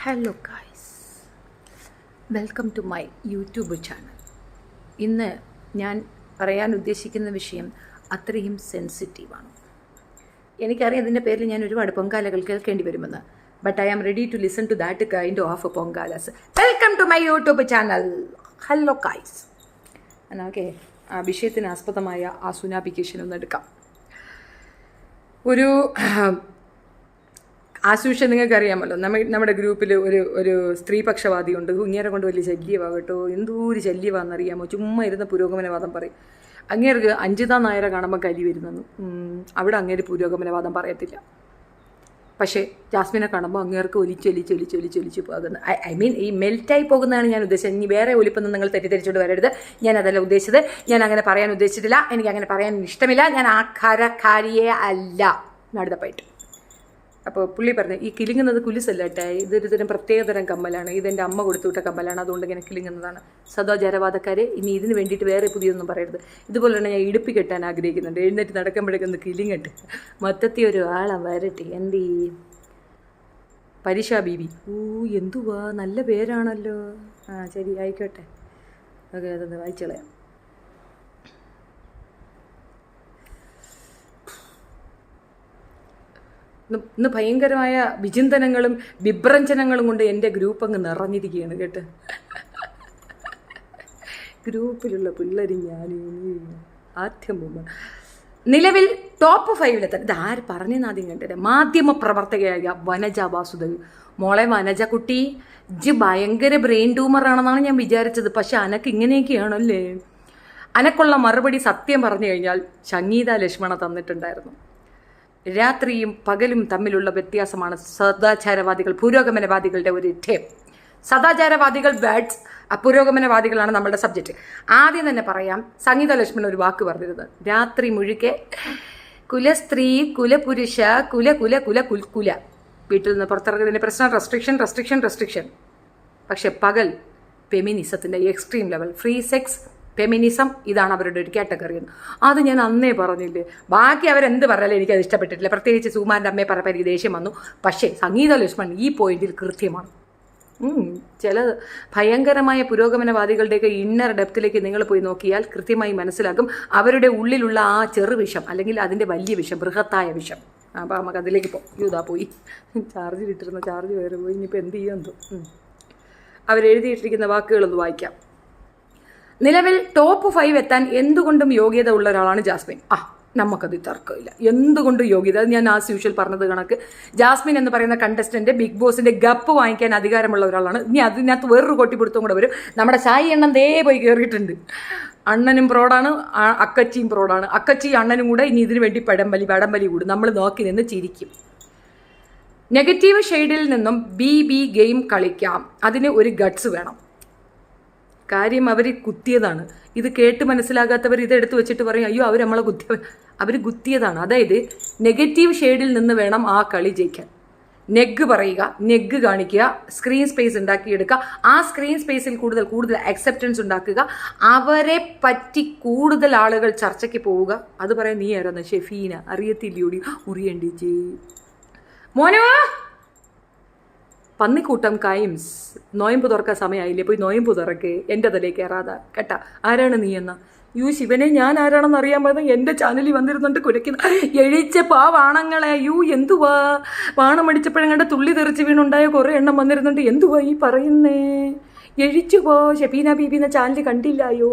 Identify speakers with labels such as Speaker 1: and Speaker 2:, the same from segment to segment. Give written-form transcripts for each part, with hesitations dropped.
Speaker 1: Hello guys, welcome to my YouTube channel. ഇന്ന് ഞാൻ പറയാൻ ഉദ്ദേശിക്കുന്ന വിഷയം അത്രയും സെൻസിറ്റീവാണ്. എനിക്കറിയാം ഇതിൻ്റെ പേരിൽ ഞാൻ ഒരുപാട് പൊങ്കാലകൾ കേൾക്കേണ്ടി വരുമെന്ന്. But I am ready to listen to that kind of pongalas. Welcome to my YouTube channel. Hello guys, നമുക്ക് ആ വിഷയത്തിന് ആസ്പദമായ ആ സുനാപ്പിക്കേഷൻ ഒന്ന് എടുക്കാം. ഒരു ആശുഷം നിങ്ങൾക്കറിയാമല്ലോ, നമ്മുടെ ഗ്രൂപ്പിൽ ഒരു സ്ത്രീപക്ഷവാദി ഉണ്ട്. ഇങ്ങേരെ കൊണ്ട് വലിയ ശല്യമാകട്ടോ, എന്തോരു ശല്യമാണെന്നറിയാമോ. ചുമ്മാ ഇരുന്ന പുരോഗമനവാദം പറയും. അങ്ങേർക്ക് അഞ്ജിത നായരെ കാണുമ്പോൾ കലി വരുന്നെന്ന്. അവിടെ അങ്ങേര് പുരോഗമനവാദം പറയത്തില്ല. പക്ഷേ ജാസ്മിനെ കാണുമ്പോൾ അങ്ങേർക്ക് ഒലിച്ചൊലിച്ച് പോകുന്നത്. ഐ മീൻ ഈ മെൽറ്റായി പോകുന്നതാണ് ഞാൻ ഉദ്ദേശിച്ചത്. ഇനി വേറെ ഒലിപ്പൊന്നും നിങ്ങൾ തെറ്റിദ്ധരിച്ചുകൊണ്ട് വരരുത്. ഞാൻ അതല്ല ഉദ്ദേശിച്ചത്. ഞാൻ അങ്ങനെ പറയാൻ ഉദ്ദേശിച്ചിട്ടില്ല. എനിക്ക് അങ്ങനെ പറയാൻ ഇഷ്ടമില്ല. ഞാൻ ആ കാരിയെ അല്ല നടത്തപ്പായിട്ട്. അപ്പോൾ പുള്ളി പറഞ്ഞു, ഈ കിലുങ്ങുന്നത് കുലിസല്ല കേട്ടോ, ഇതൊരു തരം പ്രത്യേകതരം കമ്മലാണ്, ഇതെൻ്റെ അമ്മ കൊടുത്തുവിട്ട കമ്മലാണ്, അതുകൊണ്ട് ഇങ്ങനെ കിലുങ്ങുന്നതാണ്. സദാചാരവാദക്കാരെ ഇനി ഇതിന് വേണ്ടിയിട്ട് വേറെ പുതിയൊന്നും പറയരുത്. ഇതുപോലെ തന്നെ ഞാൻ ഇടുപ്പി കെട്ടാൻ ആഗ്രഹിക്കുന്നുണ്ട്. എഴുന്നേറ്റ് നടക്കുമ്പോഴേക്കൊന്ന് കിലുങ്ങട്ട് മൊത്തത്തിൽ ഒരു ആളെ വരട്ടെ. എന്ത് പരിഷ ബീബി. എന്തുവാ, നല്ല പേരാണല്ലോ. ശരി, ആയിക്കോട്ടെ. ഓക്കെ, അതൊന്ന് വായിച്ചോളയാം. ഇന്ന് ഭയങ്കരമായ വിചിന്തനങ്ങളും വിഭ്രഞ്ജനങ്ങളും കൊണ്ട് എൻ്റെ ഗ്രൂപ്പ് അങ്ങ് നിറഞ്ഞിരിക്കുകയാണ് കേട്ട്. ഗ്രൂപ്പിലുള്ള പിള്ളേർ ഞാൻ ആദ്യം നിലവിൽ ടോപ്പ് 5 ഇത് ആര് പറഞ്ഞെന്ന് ആദ്യം കണ്ടത്? മാധ്യമ പ്രവർത്തകയായ വനജ വാസുദേവ്. മോളെ വനജ കുട്ടി, ഇജ്ജ് ഭയങ്കര ബ്രെയിൻ ട്യൂമറാണെന്നാണ് ഞാൻ വിചാരിച്ചത്. പക്ഷെ അനക്ക് ഇങ്ങനെയൊക്കെയാണല്ലേ? അനക്കുള്ള മറുപടി സത്യം പറഞ്ഞു കഴിഞ്ഞാൽ സംഗീത ലക്ഷ്മണ തന്നിട്ടുണ്ടായിരുന്നു. രാത്രിയും പകലും തമ്മിലുള്ള വ്യത്യാസമാണ് സദാചാരവാദികൾ പുരോഗമനവാദികളുടെ ഒരു ടേം. സദാചാരവാദികൾ ബാഡ്സ്, പുരോഗമനവാദികളാണ് നമ്മളുടെ സബ്ജക്റ്റ്. ആദ്യം തന്നെ പറയാം, സംഗീത ലക്ഷ്മൺ ഒരു വാക്ക് പറഞ്ഞിരുന്നത്, രാത്രി മുഴുക്കെ കുലസ്ത്രീ കുലപുരുഷ കുല കുല കുല കുല വീട്ടിൽ നിന്ന് പുറത്തിറങ്ങുന്നതിൻ്റെ പ്രശ്നം റെസ്ട്രിക്ഷൻ. പക്ഷെ പകൽ ഫെമിനിസത്തിൻ്റെ extreme level, free sex, feminism, ഇതാണ് അവരുടെ ഒരു കാറ്റഗറി. അത് ഞാൻ അന്നേ പറഞ്ഞില്ലേ. ബാക്കി അവരെന്ത് പറഞ്ഞാലും എനിക്കത് ഇഷ്ടപ്പെട്ടിട്ടില്ല. പ്രത്യേകിച്ച് സുകുമാരൻ്റെ അമ്മയെ പറഞ്ഞപ്പോൾ എനിക്ക് ദേഷ്യം വന്നു. പക്ഷേ സംഗീത ലക്ഷ്മൺ ഈ പോയിന്റിൽ കൃത്യമാണ്. ചില ഭയങ്കരമായ പുരോഗമനവാദികളുടെയൊക്കെ ഇന്നർ ഡെപ്തിലേക്ക് നിങ്ങൾ പോയി നോക്കിയാൽ കൃത്യമായി മനസ്സിലാക്കും അവരുടെ ഉള്ളിലുള്ള ആ ചെറുവിഷം, അല്ലെങ്കിൽ അതിൻ്റെ വലിയ വിഷം, ബൃഹത്തായ വിഷം. അപ്പോൾ നമുക്ക് അതിലേക്ക് ഇതാ പോയി ചാർജിലിട്ടിരുന്ന ചാർജ് വേറെ പോയി. ഇനിയിപ്പോൾ എന്ത് ചെയ്യുമെന്തോ. അവരെഴുതിയിട്ടിരിക്കുന്ന വാക്കുകളൊന്ന് വായിക്കാം. നിലവിൽ ടോപ്പ് 5 എത്താൻ എന്തുകൊണ്ടും യോഗ്യത ഉള്ള ഒരാളാണ് ജാസ്മിൻ. നമുക്കത് തർക്കമില്ല. എന്തുകൊണ്ടും യോഗ്യത, അത് ഞാൻ ആസ് യൂഷ്വൽ പറഞ്ഞത് കണക്ക് ജാസ്മിൻ എന്ന് പറയുന്ന കണ്ടസ്റ്റന്റ് ബിഗ് ബോസിന്റെ ഗപ്പ് വാങ്ങിക്കാൻ അധികാരമുള്ള ഒരാളാണ്. ഇനി അതിനകത്ത് വേറൊരു കൊട്ടിപ്പിടുത്തം കൂടെ വരും. നമ്മുടെ സായി അണ്ണൻ പോയി കയറിയിട്ടുണ്ട്. അണ്ണനും പ്രോഡാണ്, അക്കച്ചിയും പ്രോഡാണ്. അക്കച്ചി അണ്ണനും കൂടെ ഇനി ഇതിനു വേണ്ടി വടംവലി കൂടും. നമ്മൾ നോക്കി നിന്ന് ചിരിക്കും. നെഗറ്റീവ് ഷെയ്ഡിൽ നിന്നും ബി ഗെയിം കളിക്കാം. അതിന് ഒരു ഗട്ട്സ് വേണം. കാര്യം അവർ കുത്തിയതാണ്. ഇത് കേട്ട് മനസ്സിലാകാത്തവർ ഇതെടുത്ത് വെച്ചിട്ട് പറയും, അയ്യോ അവർ നമ്മളെ അവർ കുത്തിയതാണ്. അതായത് നെഗറ്റീവ് ഷെയ്ഡിൽ നിന്ന് വേണം ആ കളി ജയിക്കാൻ. നെഗ് പറയുക, നെഗ് കാണിക്കുക, സ്ക്രീൻ സ്പേസ് ഉണ്ടാക്കിയെടുക്കുക. ആ സ്ക്രീൻ സ്പേസിൽ കൂടുതൽ അക്സെപ്റ്റൻസ് ഉണ്ടാക്കുക. അവരെ പറ്റി കൂടുതൽ ആളുകൾ ചർച്ചയ്ക്ക് പോവുക. അത് പറയാൻ നീ ആരാന്ന്? ഷെഫീന അറിയത്തില്ലയോടി ഉറിയണ്ടി ചേ മോനോ. പന്നിക്കൂട്ടം കൈംസ്, നോയമ്പ് തുറക്കാൻ സമയമായില്ലേ, പോയി നോയമ്പ് തുറക്ക്. എൻ്റെ തലേ കയറാതെ കേട്ടാ. ആരാണ് നീ എന്ന? ശിവനെ ഞാൻ ആരാണെന്ന് അറിയാൻ പറയുന്നത് എൻ്റെ ചാനലിൽ വന്നിരുന്നുണ്ട് കുരയ്ക്കുന്ന എഴിച്ച പാവാണങ്ങളെ. എന്തുവാ, വാണം അടിച്ചപ്പോഴങ്ങാണ്ട് തുള്ളി തെറിച്ച് വീണുണ്ടായ കുറേ എണ്ണം വന്നിരുന്നുണ്ട്. എന്തുവാ ഈ പറയുന്നേ? എഴിച്ചു പോ. ഷെഫീന ബീബി എന്ന ചാനൽ കണ്ടില്ലായോ?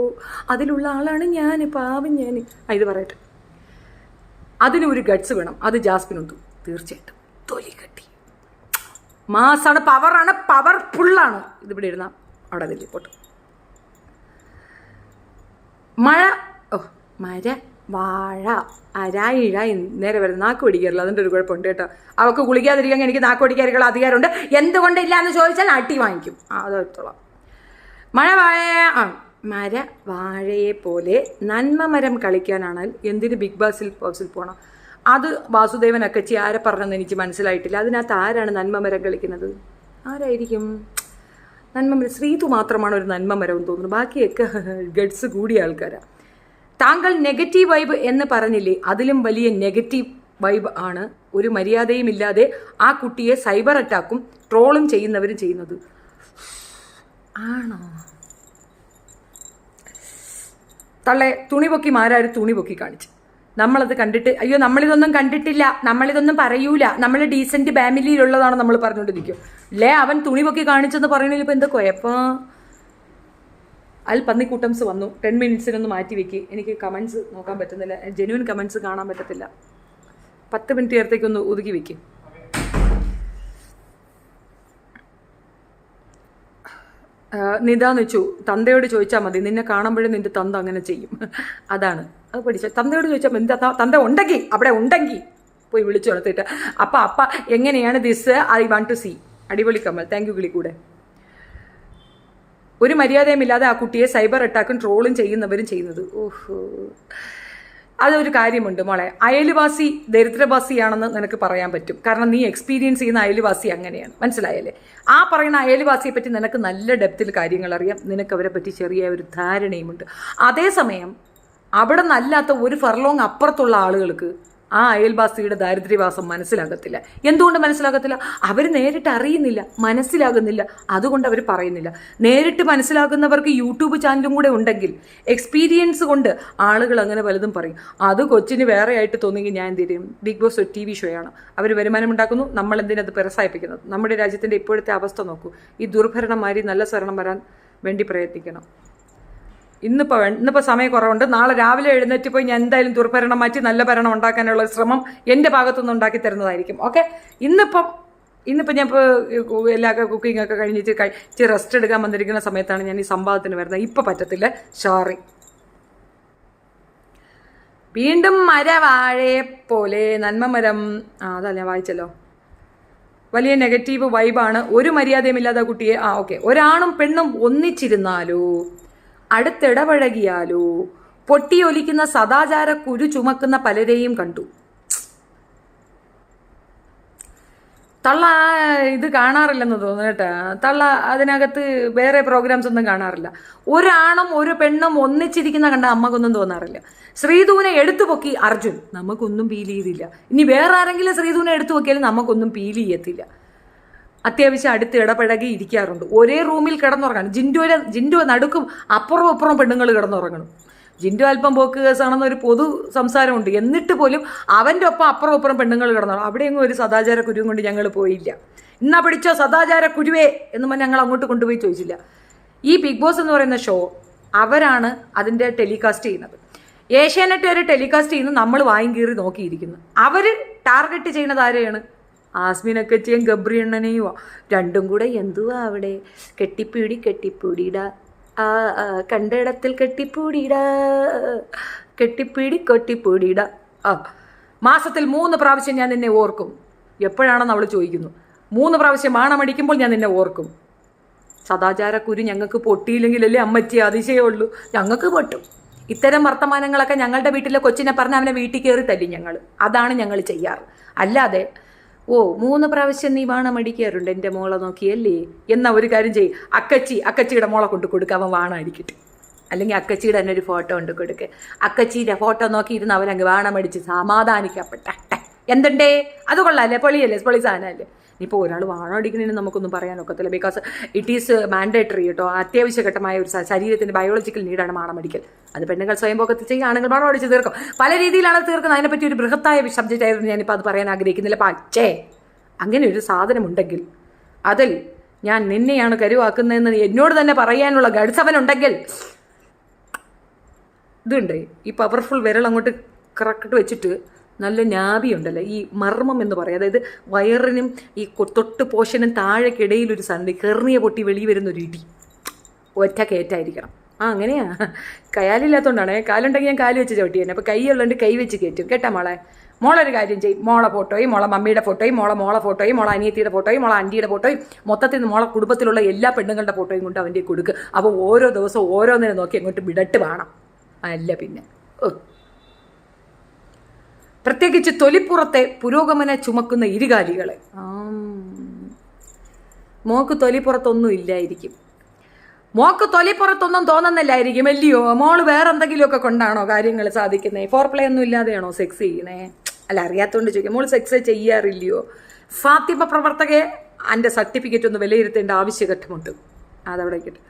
Speaker 1: അതിലുള്ള ആളാണ് ഞാൻ, പാവം ഞാൻ. ഇത് പറയട്ടെ, അതിന് ഒരു ഗട്ട്സ് വേണം. അത് ജാസ്മിനുണ്ട് തീർച്ചയായിട്ടും. തൊലി കെട്ടി മാസാണ്, പവറാണ്, പവർഫുള്ളാണ്. ഇതിവിടെ ഇരുന്ന അവിടെ വലിയ പോട്ട്. മര വാഴ അരായിഴ നേരെ വരുന്ന നാക്ക് പിടിക്കാറില്ല. അതിൻ്റെ ഒരു കുഴപ്പമുണ്ട് കേട്ടോ. അവൾക്ക് കുളിക്കാതിരിക്കാൻ എനിക്ക് നാക്ക് പിടിക്കാനുള്ള അധികാരമുണ്ട്. എന്തുകൊണ്ടില്ല എന്ന് ചോദിച്ചാൽ അട്ടി വാങ്ങിക്കും. അതെടുത്തോളാം. മര വാഴയെ പോലെ നന്മ മരം കളിക്കാനാണെങ്കിൽ എന്തിന് ബിഗ് ബോസിൽ പോകണം? അത് വാസുദേവൻ അക്കച്ചി ആരെ പറഞ്ഞെന്ന് എനിക്ക് മനസ്സിലായിട്ടില്ല. അതിനകത്ത് ആരാണ് നന്മമരം കളിക്കുന്നത്? ആരായിരിക്കും നന്മമരം? ശ്രീതു മാത്രമാണ് ഒരു നന്മമരം എന്ന് തോന്നുന്നു. ബാക്കിയൊക്കെ ഗഡ്സ് കൂടിയ ആൾക്കാരാണ്. താങ്കൾ നെഗറ്റീവ് വൈബ് എന്ന് പറഞ്ഞില്ലേ, അതിലും വലിയ നെഗറ്റീവ് വൈബ് ആണ് ഒരു മര്യാദയും ഇല്ലാതെ ആ കുട്ടിയെ സൈബർ അറ്റാക്കും ട്രോളും ചെയ്യുന്നവരും ചെയ്യുന്നത്. ആണോ? തള്ളെ തുണി പൊക്കി മാരാര് തുണി പൊക്കി കാണിച്ചു. നമ്മളത് കണ്ടിട്ട് അയ്യോ നമ്മളിതൊന്നും കണ്ടിട്ടില്ല, നമ്മളിതൊന്നും പറയൂല, നമ്മൾ ഡീസന്റ് ഫാമിലിയിലുള്ളതാണ് നമ്മൾ പറഞ്ഞുകൊണ്ടിരിക്കും അല്ലേ. അവൻ തുണി പൊക്കി കാണിച്ചെന്ന് പറയണതിൽ ഇപ്പം എന്താ കുഴപ്പം? പന്നിക്കൂട്ടംസ് വന്നു. 10 മിനിറ്റ്സിനൊന്ന് മാറ്റി വെക്ക്. എനിക്ക് കമൻസ് നോക്കാൻ പറ്റുന്നില്ല, ജെന്യൂൻ കമൻസ് കാണാൻ പറ്റത്തില്ല. 10 മിനിറ്റ് നേരത്തേക്കൊന്ന് ഒതുക്കി വെക്ക്. നിതാന്ന് വെച്ചു തന്തയോട് ചോദിച്ചാൽ മതി, നിന്നെ കാണുമ്പോഴും നിന്റെ തന്ത അങ്ങനെ ചെയ്യും. അതാണ് അത് പഠിച്ച. തന്തയോട് ചോദിച്ചാൽ മതി, തന്ത ഉണ്ടെങ്കിൽ അവിടെ ഉണ്ടെങ്കിൽ പോയി വിളിച്ചു വളർത്തിയിട്ട് അപ്പ എങ്ങനെയാണ് this I want to see. അടിപൊളി കമൽ, താങ്ക് യു കിളിക്കൂടെ. ഒരു മര്യാദയുമില്ലാതെ ആ കുട്ടിയെ സൈബർ അറ്റാക്കും ട്രോളും ചെയ്യുന്നവരും ചെയ്യുന്നത്. ഓഹോ, അതൊരു കാര്യമുണ്ട് മോളെ. അയൽവാസി ദരിദ്രവാസിയാണെന്ന് നിനക്ക് പറയാൻ പറ്റും, കാരണം നീ എക്സ്പീരിയൻസ് ചെയ്യുന്ന അയൽവാസി അങ്ങനെയാണ്, മനസ്സിലായല്ലേ? ആ പറയുന്ന അയൽവാസിയെ പറ്റി നിനക്ക് നല്ല ഡെപ്തിൽ കാര്യങ്ങൾ അറിയാം, നിനക്ക് അവരെ പറ്റി ചെറിയ ഒരു ധാരണയുമുണ്ട്. അതേസമയം അവിടെ നല്ലാത്ത ഒരു ഫർലോങ് അപ്പുറത്തുള്ള ആളുകൾക്ക് ആ അയൽവാസിയുടെ ദാരിദ്ര്യവാസം മനസ്സിലാകത്തില്ല. എന്തുകൊണ്ട് മനസ്സിലാകത്തില്ല? അവർ നേരിട്ട് അറിയുന്നില്ല, മനസ്സിലാകുന്നില്ല, അതുകൊണ്ട് അവർ പറയുന്നില്ല. നേരിട്ട് മനസ്സിലാകുന്നവർക്ക് യൂട്യൂബ് ചാനലും കൂടെ ഉണ്ടെങ്കിൽ എക്സ്പീരിയൻസ് കൊണ്ട് ആളുകൾ അങ്ങനെ പലതും പറയും. അത് കൊച്ചിന് വേറെ ആയിട്ട് തോന്നിയെങ്കിൽ ഞാൻ എന്ത് ചെയ്യും? ബിഗ് ബോസ് ഒരു TV ഷോയാണ്, അവർ വരുമാനം ഉണ്ടാക്കുന്നു, നമ്മൾ എന്തിനത് പ്രോത്സാഹിപ്പിക്കുന്നത്? നമ്മുടെ രാജ്യത്തിൻ്റെ ഇപ്പോഴത്തെ അവസ്ഥ നോക്കൂ. ഈ ദുർഭരണം മാറി നല്ല ഭരണം വരാൻ വേണ്ടി പ്രയത്നിക്കണം. ഇന്നിപ്പോൾ സമയം കുറവുണ്ട്. നാളെ രാവിലെ എഴുന്നേറ്റ് പോയി ഞാൻ എന്തായാലും ദുർഭരണം മാറ്റി നല്ല ഭരണം ഉണ്ടാക്കാനുള്ള ശ്രമം എൻ്റെ ഭാഗത്തുനിന്ന് ഉണ്ടാക്കി തരുന്നതായിരിക്കും. ഓക്കെ, ഇന്നിപ്പം ഞാൻ ഇപ്പോൾ എല്ലാ കുക്കിംഗ് ഒക്കെ കഴിഞ്ഞിട്ട് റെസ്റ്റ് എടുക്കാൻ വന്നിരിക്കുന്ന സമയത്താണ് ഞാൻ ഈ സംഭവത്തിന് വരുന്നത്. ഇപ്പം പറ്റത്തില്ല, സോറി. വീണ്ടും മരവാഴയെ പോലെ നന്മമരം, അതല്ല ഞാൻ വായിച്ചല്ലോ. വലിയ നെഗറ്റീവ് വൈബാണ്. ഒരു മര്യാദയുമില്ലാത്ത കുട്ടിയെ ഓക്കെ. ഒരാണും പെണ്ണും ഒന്നിച്ചിരുന്നാലോ അടുത്തിടപഴകിയാലോ പൊട്ടിയൊലിക്കുന്ന സദാചാര കുരു ചുമക്കുന്ന പലരെയും കണ്ടു. തള്ള ഇത് കാണാറില്ലെന്ന് തോന്നുന്നു കേട്ടോ. തള്ള അതിനകത്ത് വേറെ പ്രോഗ്രാംസ് ഒന്നും കാണാറില്ല. ഒരാണും ഒരു പെണ്ണും ഒന്നിച്ചിരിക്കുന്ന കണ്ട അമ്മക്കൊന്നും തോന്നാറില്ല. ശ്രീധുവിനെ എടുത്തു പൊക്കി അർജുൻ, നമുക്കൊന്നും ഫീൽ ചെയ്തില്ല. ഇനി വേറെ ആരെങ്കിലും ശ്രീധുവിനെ എടുത്തു പൊക്കിയാലും നമുക്കൊന്നും ഫീൽ ചെയ്യത്തില്ല. അത്യാവശ്യം അടുത്ത് ഇടപഴകി ഇരിക്കാറുണ്ട്. ഒരേ റൂമിൽ കിടന്നുറങ്ങണം. ജിൻഡു നടുക്കും അപ്പുറം പെണ്ണുങ്ങൾ കിടന്നുറങ്ങണം. ജിൻഡു അല്പം പോക്ക് കേസാണെന്ന് ഒരു പൊതു സംസാരമുണ്ട്. എന്നിട്ട് പോലും അവൻ്റെ ഒപ്പം അപ്പുറം പെണ്ണുങ്ങൾ കിടന്നുറങ്ങണം. അവിടെയെങ്കിലും ഒരു സദാചാര കുരുവും കൊണ്ട് ഞങ്ങൾ പോയില്ല. ഇന്നാ പിടിച്ചോ സദാചാര കുരുവേ എന്ന് ഞങ്ങൾ അങ്ങോട്ട് കൊണ്ടുപോയി ചോദിച്ചില്ല. ഈ ബിഗ് ബോസ് എന്ന് പറയുന്ന ഷോ അവരാണ് അതിൻ്റെ ടെലികാസ്റ്റ് ചെയ്യുന്നത്. ഏഷ്യാനെറ്റ് വരെ ടെലികാസ്റ്റ് ചെയ്യുന്നത് നമ്മൾ വായും കീറി നോക്കിയിരിക്കുന്നു. അവർ ടാർഗറ്റ് ചെയ്യുന്നത് ആരെയാണ്? ആസ്മിനക്കച്ചിയും ഗബ്രി എണ്ണനെയുമോ. രണ്ടും കൂടെ എന്തുവാ അവിടെ? കെട്ടിപ്പീടിടാ കണ്ടിടത്തിൽ കെട്ടിപ്പൂടിടാ കൊട്ടിപ്പൂടിടാ. മാസത്തിൽ 3 പ്രാവശ്യം ഞാൻ നിന്നെ ഓർക്കും. എപ്പോഴാണെന്ന് അവൾ ചോദിക്കുന്നു. 3 പ്രാവശ്യം മാണമടിക്കുമ്പോൾ ഞാൻ നിന്നെ ഓർക്കും. സദാചാരക്കുരു ഞങ്ങൾക്ക് പൊട്ടിയില്ലെങ്കിലല്ലേ അമ്മച്ചി അതിശയമുള്ളൂ. ഞങ്ങൾക്ക് പൊട്ടും. ഇത്തരം വർത്തമാനങ്ങളൊക്കെ ഞങ്ങളുടെ വീട്ടിലെ കൊച്ചിനെ പറഞ്ഞ് അവനെ വീട്ടിൽ കയറി തല്ലി ഞങ്ങൾ. അതാണ് ഞങ്ങൾ ചെയ്യാറ്. അല്ലാതെ 3 പ്രാവശ്യം നീ വാണമടിക്കാറുണ്ട് എൻ്റെ മോളെ നോക്കിയല്ലേ എന്ന ഒരു കാര്യം ചെയ്യും. അക്കച്ചിയുടെ മോളെ കൊണ്ട് കൊടുക്കുക, അവൻ വാണടിക്കട്ടെ. അല്ലെങ്കിൽ അക്കച്ചിയുടെ തന്നെ ഒരു ഫോട്ടോ കൊണ്ട് കൊടുക്കുക. അക്കച്ചിയുടെ ഫോട്ടോ നോക്കിയിരുന്ന് അവനങ്ങ് വാണമടിച്ച് സമാധാനിക്കപ്പെട്ട എന്തുണ്ടേ? അത് കൊള്ളാല്ലേ, പൊളി സാധനമല്ലേ. ഇപ്പോൾ ഒരാൾ വാണമടിക്കുന്നതിന് നമുക്കൊന്നും പറയാനൊക്കത്തില്ല. ബിക്കോസ് ഇറ്റ് ഈസ് മാൻഡേറ്ററി കേട്ടോ. അത്യാവശ്യഘട്ടമായ ഒരു ശരീരത്തിൻ്റെ ബയോളജിക്കൽ നീഡാണ് വാണമടിക്കൽ. അത് പെണ്ണുങ്ങൾ സ്വയം പൊക്കത്തിൽ ചെയ്യുക, ആണുങ്ങൾ വാണമടിച്ച് തീർക്കും. പല രീതിയിലാണ് തീർക്കുന്നത്. അതിനെപ്പറ്റി ഒരു ബൃഹത്തായ സബ്ജക്റ്റ് ആയിരുന്നു. ഞാനിപ്പോൾ അത് പറയാൻ ആഗ്രഹിക്കുന്നില്ല. പക്ഷേ അങ്ങനെ ഒരു സാധനമുണ്ടെങ്കിൽ അതിൽ ഞാൻ നിന്നെയാണ് കരുവാക്കുന്നതെന്ന് എന്നോട് തന്നെ പറയാനുള്ള ഗഡ്സവനുണ്ടെങ്കിൽ ഇതുണ്ട്. ഈ പവർഫുൾ വിരൽ അങ്ങോട്ട് കറക്റ്റ് വെച്ചിട്ട് നല്ല നാഭി ഉണ്ടല്ലോ, ഈ മർമ്മം എന്ന് പറയും. അതായത് വയറിനും ഈ തൊട്ട് പോഷനും താഴെക്കിടയിൽ ഒരു സന്ധി കെറിയ പൊട്ടി വെളിയിൽ വരുന്നൊരു ഇടി ഒറ്റ കയറ്റായിരിക്കണം. അങ്ങനെയാ. കാലില്ലാത്തതുകൊണ്ടാണ്. കാലുണ്ടെങ്കിൽ ഞാൻ കാല് വെച്ച് ചവിട്ടി തന്നെ. അപ്പോൾ കൈയുള്ളതുകൊണ്ട് കൈ വെച്ച് കയറ്റും കേട്ടാ മോളൊരു കാര്യം ചെയ്യും. മോളെ ഫോട്ടോയും മോളെ മമ്മിയുടെ ഫോട്ടോയും മോളെ ഫോട്ടോയും മോളെ അനിയത്തിയുടെ ഫോട്ടോയും മോളെ ആൻറ്റിയുടെ ഫോട്ടോയും മൊത്തത്തിൽ നിന്ന് മോളെ കുടുംബത്തിലുള്ള എല്ലാ പെണ്ണുങ്ങളുടെ ഫോട്ടോയും കൊണ്ട് അവൻ്റെ കൊടുക്കുക. അപ്പോൾ ഓരോ ദിവസവും ഓരോന്നിനെ നോക്കി അങ്ങോട്ട് വിടട്ട് വേണം. അല്ല പിന്നെ പ്രത്യേകിച്ച് തൊലിപ്പുറത്തെ പുരോഗമന ചുമക്കുന്ന ഇരുകാലികളെ. മോക്ക് തൊലിപ്പുറത്തൊന്നും ഇല്ലായിരിക്കും. മോക്ക് തൊലിപ്പുറത്തൊന്നും തോന്നുന്നില്ലായിരിക്കും അല്ലയോ? മോള് വേറെ എന്തെങ്കിലുമൊക്കെ കൊണ്ടാണോ കാര്യങ്ങൾ സാധിക്കുന്നത്? 4 പ്ലേ ഒന്നും ഇല്ലാതെയാണോ സെക്സ് ചെയ്യുന്നേ? അല്ല അറിയാത്തതുകൊണ്ട് ചോദിക്കാം, മോൾ സെക്സ് ചെയ്യാറില്ലയോ? ഫാത്തിമ പ്രവർത്തകയെ എൻ്റെ സർട്ടിഫിക്കറ്റ് ഒന്ന് വിലയിരുത്തേണ്ട ആവശ്യഘട്ടമുണ്ട്. അതവിടെ കേട്ട്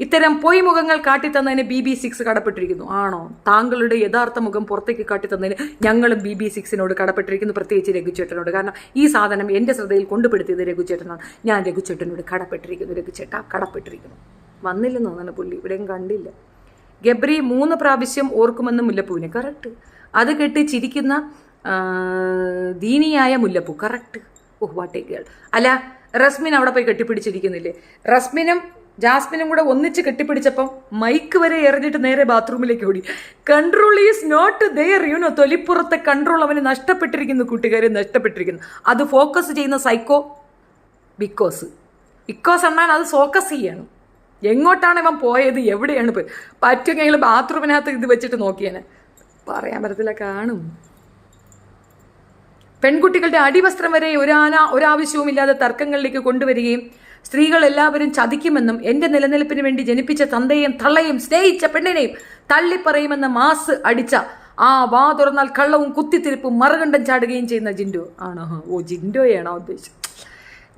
Speaker 1: ഇത്തരം പൊയ്മുഖങ്ങൾ കാട്ടിത്തന്നതിന് BB6 കടപ്പെട്ടിരിക്കുന്നു. ആണോ? താങ്കളുടെ യഥാർത്ഥ മുഖം പുറത്തേക്ക് കാട്ടിത്തന്നതിന് ഞങ്ങളും BB6നോട് കടപ്പെട്ടിരിക്കുന്നു, പ്രത്യേകിച്ച് രഘുചേട്ടനോട്. കാരണം ഈ സാധനം എൻ്റെ ശ്രദ്ധയിൽ കൊണ്ടുപെടുത്തിയത് രഘുചേട്ടനാണ്. ഞാൻ രഘുചേട്ടനോട് കടപ്പെട്ടിരിക്കുന്നു. രഘുചേട്ട കടപ്പെട്ടിരിക്കുന്നു. വന്നില്ലെന്ന് തോന്നുന്നു പുള്ളി, ഇവിടെയും കണ്ടില്ല. ഗബ്രി 3 പ്രാവശ്യം ഓർക്കുമെന്ന് മുല്ലപ്പൂവിനെ. കറക്റ്റ്. അത് കേട്ട് ചിരിക്കുന്ന ദീനിയായ മുല്ലപ്പൂ. Correct. Oh what A girl. അല്ല, റസ്മിൻ അവിടെ പോയി കെട്ടിപ്പിടിച്ചിരിക്കുന്നില്ലേ? റസ്മിനും ജാസ്മിനും കൂടെ ഒന്നിച്ച് കെട്ടിപ്പിടിച്ചപ്പം മൈക്ക് വരെ എറിഞ്ഞിട്ട് നേരെ ബാത്റൂമിലേക്ക് ഓടി. Control is not there. You know, തൊലിപ്പുറത്തെ കൺട്രോൾ അവന് നഷ്ടപ്പെട്ടിരിക്കുന്നു, കൂട്ടുകാരെ നഷ്ടപ്പെട്ടിരിക്കുന്നു. അത് ഫോക്കസ് ചെയ്യുന്ന സൈക്കോ ബിക്കോസ് എന്നാൽ അത് ഫോക്കസ് ചെയ്യണം. എങ്ങോട്ടാണ് ഇവൻ പോയത്, എവിടെയാണ് പോയത്? പറ്റുമെങ്കിൽ ബാത്റൂമിനകത്ത് ഇത് വെച്ചിട്ട് നോക്കിയേനെ. പറയാൻ പറ്റത്തില്ല, കാണും. പെൺകുട്ടികളുടെ അടിവസ്ത്രം വരെ ഒരാവശ്യവുമില്ലാതെ തർക്കങ്ങളിലേക്ക് കൊണ്ടുവരികയും സ്ത്രീകൾ എല്ലാവരും ചതിക്കുമെന്നും എൻ്റെ നിലനിൽപ്പിന് വേണ്ടി ജനിപ്പിച്ച തന്തയെയും തള്ളയും സ്നേഹിച്ച പെണ്ണിനെയും തള്ളിപ്പറയുമെന്ന് മാസ് അടിച്ച ആ വാ തുറന്നാൽ കള്ളവും കുത്തിത്തിരിപ്പും മറുകണ്ഠം ചാടുകയും ചെയ്യുന്ന ജിൻഡോ ആണോ? ഓ, ജിൻഡോയാണോ ഉദ്ദേശിച്ചത്?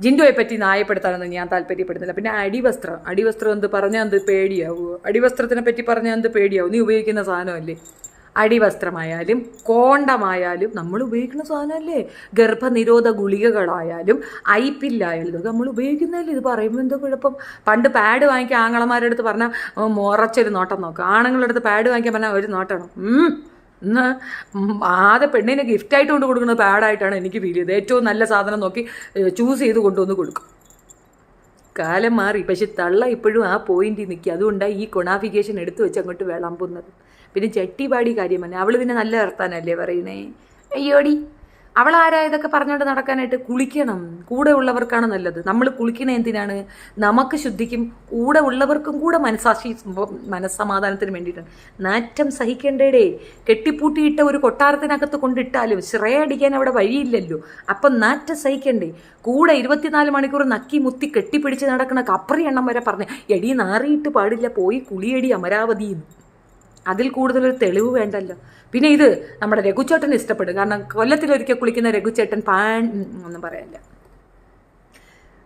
Speaker 1: ജിൻഡോയെ പറ്റി ന്യായപ്പെടുത്താനൊന്നും ഞാൻ താല്പര്യപ്പെടുന്നില്ല. പിന്നെ അടിവസ്ത്രം എന്ത് പറഞ്ഞാൽ എന്ത് പേടിയാവുമോ? അടിവസ്ത്രത്തിനെ പറ്റി പറഞ്ഞാൽ എന്ത് പേടിയാവും? നീ ഉപയോഗിക്കുന്ന സാധനമല്ലേ അടിവസ്ത്രമായാലും കോണ്ടമായാലും നമ്മൾ ഉപയോഗിക്കുന്ന സാധനമല്ലേ. ഗർഭനിരോധ ഗുളികകളായാലും ഐപ്പില്ലായാലും ഇതൊക്കെ നമ്മൾ ഉപയോഗിക്കുന്നതല്ലേ. ഇത് പറയുമ്പോൾ എന്തോ കുഴപ്പം? പണ്ട് പാഡ് വാങ്ങിക്കാൻ ആങ്ങളമാരുടെ അടുത്ത് പറഞ്ഞാൽ മുറച്ചൊരു നോട്ടം നോക്കുക. ആണുങ്ങളുടെ അടുത്ത് പാഡ് വാങ്ങിക്കാൻ പറഞ്ഞാൽ ഒരു നോട്ടമാണ്. ഇന്ന് ആദ്യ പെണ്ണിനെ ഗിഫ്റ്റായിട്ട് കൊണ്ട് കൊടുക്കുന്നത് പാഡായിട്ടാണ് എനിക്ക് ഫീൽ ചെയ്തത്. ഏറ്റവും നല്ല സാധനം നോക്കി ചൂസ് ചെയ്ത് കൊണ്ടുവന്ന് കൊടുക്കും. കാലം മാറി, പക്ഷെ തള്ള ഇപ്പോഴും ആ പോയിന്റിൽ നിൽക്കുക. അതുകൊണ്ടാണ് ഈ കൊണാഫിക്കേഷൻ എടുത്തു വെച്ച് അങ്ങോട്ട് വിളമ്പുന്നത്. പിന്നെ ചട്ടിപാടി കാര്യം തന്നെ, അവൾ പിന്നെ നല്ല വർത്താനല്ലേ പറയുന്നേ. അയ്യോടി, അവളാരാ ഇതൊക്കെ പറഞ്ഞുകൊണ്ട് നടക്കാനായിട്ട്? കുളിക്കണം, കൂടെ ഉള്ളവർക്കാണ് നല്ലത്. നമ്മൾ കുളിക്കണ എന്തിനാണ്? നമുക്ക് ശുദ്ധിക്കും, കൂടെ ഉള്ളവർക്കും കൂടെ മനസ്സമാധാനത്തിന് വേണ്ടിയിട്ടാണ്. നാറ്റം സഹിക്കേണ്ടേടേ. കെട്ടിപ്പൂട്ടിയിട്ട ഒരു കൊട്ടാരത്തിനകത്ത് കൊണ്ടിട്ടാലും ശ്രേയടിക്കാൻ അവിടെ വഴിയില്ലല്ലോ. അപ്പം നാറ്റം സഹിക്കണ്ടേ? കൂടെ 24 മണിക്കൂർ നക്കി മുത്തി കെട്ടിപ്പിടിച്ച് നടക്കണ കപ്പറി എണ്ണം വരെ പറഞ്ഞ് എടി നാറിയിട്ട് പാടില്ല, പോയി കുളിയടി അമരാവതിന്ന്. അതിൽ കൂടുതലൊരു തെളിവ് വേണ്ടല്ലോ. പിന്നെ ഇത് നമ്മുടെ രഘുചേട്ടന് ഇഷ്ടപ്പെടും. കാരണം കൊല്ലത്തിലൊരിക്കൽ കുളിക്കുന്ന രഘുചേട്ടൻ ഒന്നും പറയാനില്ല.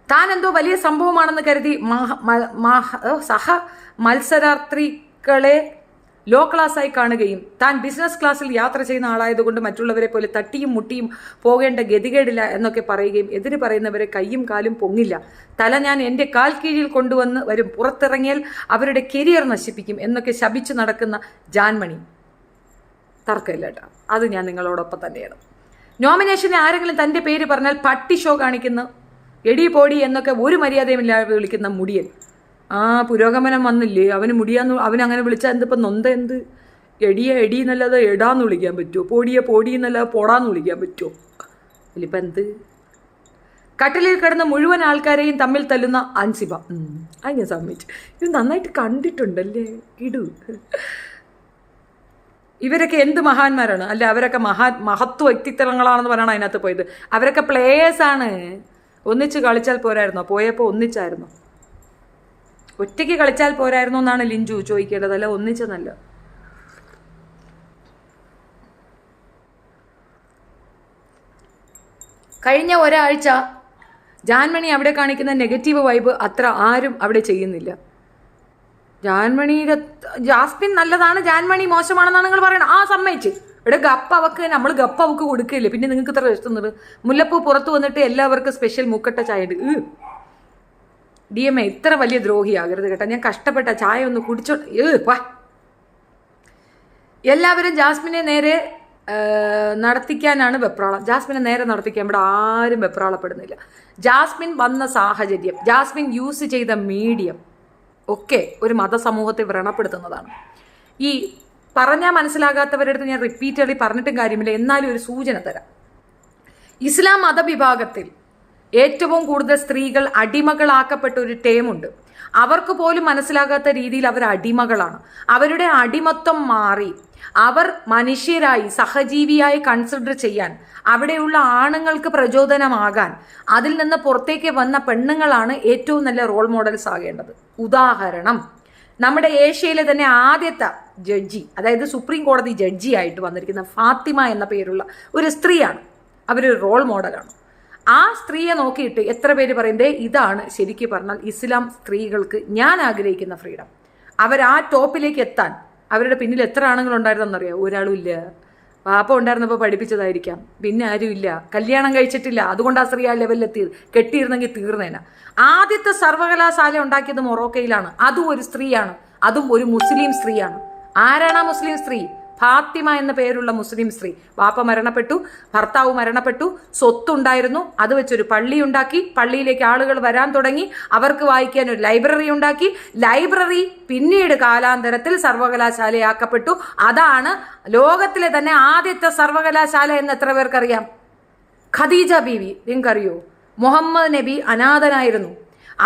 Speaker 1: താൻ എന്തോ വലിയ സംഭവമാണെന്ന് കരുതി സഹ മത്സരാർത്ഥികളെ ലോ ക്ലാസ്സായി കാണുകയും താൻ ബിസിനസ് ക്ലാസ്സിൽ യാത്ര ചെയ്യുന്ന ആളായതുകൊണ്ട് മറ്റുള്ളവരെ പോലെ തട്ടിയും മുട്ടിയും പോകേണ്ട ഗതികേടില്ല എന്നൊക്കെ പറയുകയും എതിര് പറയുന്നവരെ കയ്യും കാലും പൊങ്ങില്ല, തല ഞാൻ എൻ്റെ കാൽ കീഴിൽ കൊണ്ടുവന്ന് വരും, പുറത്തിറങ്ങിയാൽ അവരുടെ കരിയർ നശിപ്പിക്കും എന്നൊക്കെ ശപിച്ചു നടക്കുന്ന ജാൻമണി. തർക്കമില്ല കേട്ടോ, അത് ഞാൻ നിങ്ങളോടൊപ്പം തന്നെയാണ്. നോമിനേഷന് ആരെങ്കിലും തൻ്റെ പേര് പറഞ്ഞാൽ പട്ടി ഷോ കാണിക്കുന്ന എടി പോടി എന്നൊക്കെ ഒരു മര്യാദയുമില്ലാതെ വിളിക്കുന്ന മുടിയൻ. പുരോഗമനം വന്നില്ലേ, അവന് മുടിയാന്ന് അവനങ്ങനെ വിളിച്ചാൽ എന്തിപ്പം നൊന്ത എന്ത്? എടിയെ എടി എന്നല്ലാതെ എടാന്ന് വിളിക്കാൻ പറ്റുമോ? പോടിയെ പോടി എന്നല്ലാതെ പൊടാന്ന് വിളിക്കാൻ പറ്റുമോ? ഇതിലിപ്പം എന്ത്? കട്ടിലിൽ കിടന്ന് മുഴുവൻ ആൾക്കാരെയും തമ്മിൽ തല്ലുന്ന അൻസിബ. അത് ഞാൻ സമ്മതിച്ചു. ഇത് നന്നായിട്ട് കണ്ടിട്ടുണ്ടല്ലേ ഇടൂ. ഇവരൊക്കെ എന്ത് മഹാന്മാരാണ് അല്ലെ? അവരൊക്കെ മഹത്വ വ്യക്തിത്വങ്ങളാണെന്ന് പറഞ്ഞാണ് അതിനകത്ത് പോയത്. അവരൊക്കെ പ്ലേയേഴ്സാണ്. ഒന്നിച്ച് കളിച്ചാൽ പോരായിരുന്നോ? പോയപ്പോൾ ഒന്നിച്ചായിരുന്നോ? ഒറ്റയ്ക്ക് കളിച്ചാൽ പോരായിരുന്നോ എന്നാണ് ലിഞ്ചു ചോദിക്കേണ്ടത്, അല്ല ഒന്നിച്ചെന്നല്ല. കഴിഞ്ഞ ഒരാഴ്ച ജാൻമണി അവിടെ കാണിക്കുന്ന നെഗറ്റീവ് വൈബ് അത്ര ആരും അവിടെ ചെയ്യുന്നില്ല. ജാസ്മിൻ നല്ലതാണ്, ജാൻമണി മോശമാണെന്നാണ് നിങ്ങൾ പറയണം. സമ്മതിച്ച് ഇവിടെ ഗപ്പ അവക്ക് നമ്മൾ ഗപ്പ അവക്ക് കൊടുക്കില്ലേ, പിന്നെ നിങ്ങൾക്ക് ഇത്ര ഇഷ്ടം? മുല്ലപ്പൂ പുറത്തു വന്നിട്ട് എല്ലാവർക്കും സ്പെഷ്യൽ മുക്കട്ട ചായ ഉണ്ട്. DMA ഇത്ര വലിയ ദ്രോഹിയാകരുത് കേട്ടോ. ഞാൻ കഷ്ടപ്പെട്ട ചായ ഒന്ന് കുടിച്ചോ. വാ, എല്ലാവരും ജാസ്മിനെ നേരെ നടത്തിക്കാനാണ് വെപ്രാളം. ജാസ്മിനെ നേരെ നടത്തിക്കാൻ ഇവിടെ ആരും വെപ്രാളപ്പെടുന്നില്ല. ജാസ്മിൻ വന്ന സാഹചര്യം, ജാസ്മിൻ യൂസ് ചെയ്ത മീഡിയം ഒക്കെ ഒരു മതസമൂഹത്തെ വ്രണപ്പെടുത്തുന്നതാണ്. ഈ പറഞ്ഞാൽ മനസ്സിലാകാത്തവരുടെ അടുത്ത് ഞാൻ റിപ്പീറ്റഡ്ലി പറഞ്ഞിട്ടും കാര്യമില്ല, എന്നാലും ഒരു സൂചന തരാം. ഇസ്ലാം മതവിഭാഗത്തിൽ ഏറ്റവും കൂടുതൽ സ്ത്രീകൾ അടിമകളാക്കപ്പെട്ട ഒരു ടേമുണ്ട്. അവർക്ക് പോലും മനസ്സിലാകാത്ത രീതിയിൽ അവർ അടിമകളാണ്. അവരുടെ അടിമത്വം മാറി അവർ മനുഷ്യരായി സഹജീവിയായി കൺസിഡർ ചെയ്യാൻ, അവിടെയുള്ള ആണുങ്ങൾക്ക് പ്രചോദനമാകാൻ അതിൽ നിന്ന് പുറത്തേക്ക് വന്ന പെണ്ണുങ്ങളാണ് ഏറ്റവും നല്ല റോൾ മോഡൽസ് ആകേണ്ടത്. ഉദാഹരണം, നമ്മുടെ ഏഷ്യയിലെ തന്നെ ആദ്യത്തെ ജഡ്ജി, അതായത് സുപ്രീം കോടതി ജഡ്ജി ആയിട്ട് വന്നിരിക്കുന്ന ഫാത്തിമ എന്ന പേരുള്ള ഒരു സ്ത്രീയാണ്. അവരൊരു റോൾ മോഡലാണ്. ആ സ്ത്രീയെ നോക്കിയിട്ട് എത്ര പേര് പറയുന്നത് ഇതാണ് ശരിക്കും പറഞ്ഞാൽ ഇസ്ലാം സ്ത്രീകൾക്ക് ഞാൻ ആഗ്രഹിക്കുന്ന ഫ്രീഡം. അവർ ആ ടോപ്പിലേക്ക് എത്താൻ അവരുടെ പിന്നിൽ എത്ര ആണുങ്ങളുണ്ടായിരുന്നെന്നറിയാം? ഒരാളും ഇല്ല. പാപ്പ ഉണ്ടായിരുന്നപ്പോൾ പഠിപ്പിച്ചതായിരിക്കാം, പിന്നെ ആരും ഇല്ല, കല്യാണം കഴിച്ചിട്ടില്ല, അതുകൊണ്ട് ആ സ്ത്രീ ആ ലെവലിലെത്തിയത്. കെട്ടിയിരുന്നെങ്കിൽ തീർന്നേന. ആദ്യത്തെ സർവകലാശാല ഉണ്ടാക്കിയത് മൊറോക്കയിലാണ്. അതും ഒരു സ്ത്രീയാണ്, അതും ഒരു മുസ്ലിം സ്ത്രീയാണ്. ആരാണ് ആ മുസ്ലിം സ്ത്രീ? ഫാത്തിമ എന്ന പേരുള്ള മുസ്ലിം സ്ത്രീ. ബാപ്പ മരണപ്പെട്ടു, ഭർത്താവ് മരണപ്പെട്ടു, സ്വത്തുണ്ടായിരുന്നു, അത് വെച്ചൊരു പള്ളി ഉണ്ടാക്കി, പള്ളിയിലേക്ക് ആളുകൾ വരാൻ തുടങ്ങി, അവർക്ക് വായിക്കാൻ ഒരു ലൈബ്രറി ഉണ്ടാക്കി, ലൈബ്രറി പിന്നീട് കാലാന്തരത്തിൽ സർവകലാശാലയാക്കപ്പെട്ടു. അതാണ് ലോകത്തിലെ തന്നെ ആദ്യത്തെ സർവകലാശാല എന്ന് എത്ര പേർക്കറിയാം? ഖദീജ ബീവി. നിങ്ങൾക്കറിയോ? മുഹമ്മദ് നബി അനാഥനായിരുന്നു.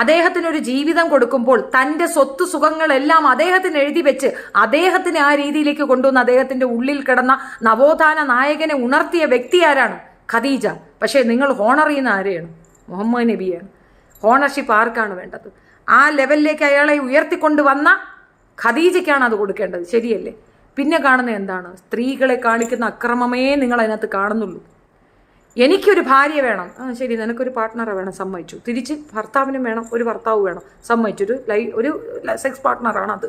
Speaker 1: അദ്ദേഹത്തിനൊരു ജീവിതം കൊടുക്കുമ്പോൾ തൻ്റെ സ്വത്ത് സുഖങ്ങളെല്ലാം അദ്ദേഹത്തിന് എഴുതി വെച്ച് അദ്ദേഹത്തിന് ആ രീതിയിലേക്ക് കൊണ്ടുവന്ന് അദ്ദേഹത്തിൻ്റെ ഉള്ളിൽ കിടന്ന നവോത്ഥാന നായകനെ ഉണർത്തിയ വ്യക്തി ആരാണ്? ഖദീജ. പക്ഷേ നിങ്ങൾ ഹോണർ ചെയ്യുന്ന ആരെയാണ്? മുഹമ്മദ് നബിയാണ്. ഹോണർഷിപ്പ് ആർക്കാണ് വേണ്ടത്? ആ ലെവലിലേക്ക് അയാളെ ഉയർത്തിക്കൊണ്ട് വന്ന ഖദീജയ്ക്കാണ് അത് കൊടുക്കേണ്ടത്. ശരിയല്ലേ? പിന്നെ കാണുന്ന എന്താണ്? സ്ത്രീകളെ കാണിക്കുന്ന അക്രമമേ നിങ്ങൾ അതിനകത്ത് കാണുന്നുള്ളൂ. എനിക്കൊരു ഭാര്യ വേണം, ശരി, നിനക്കൊരു പാർട്ട്ണറെ വേണം, സമ്മതിച്ചു. തിരിച്ച് ഭർത്താവിനും വേണം, ഒരു ഭർത്താവ് വേണം, സമ്മതിച്ചു. ഒരു സെക്സ് പാർട്ട്ണറാണ് അത്,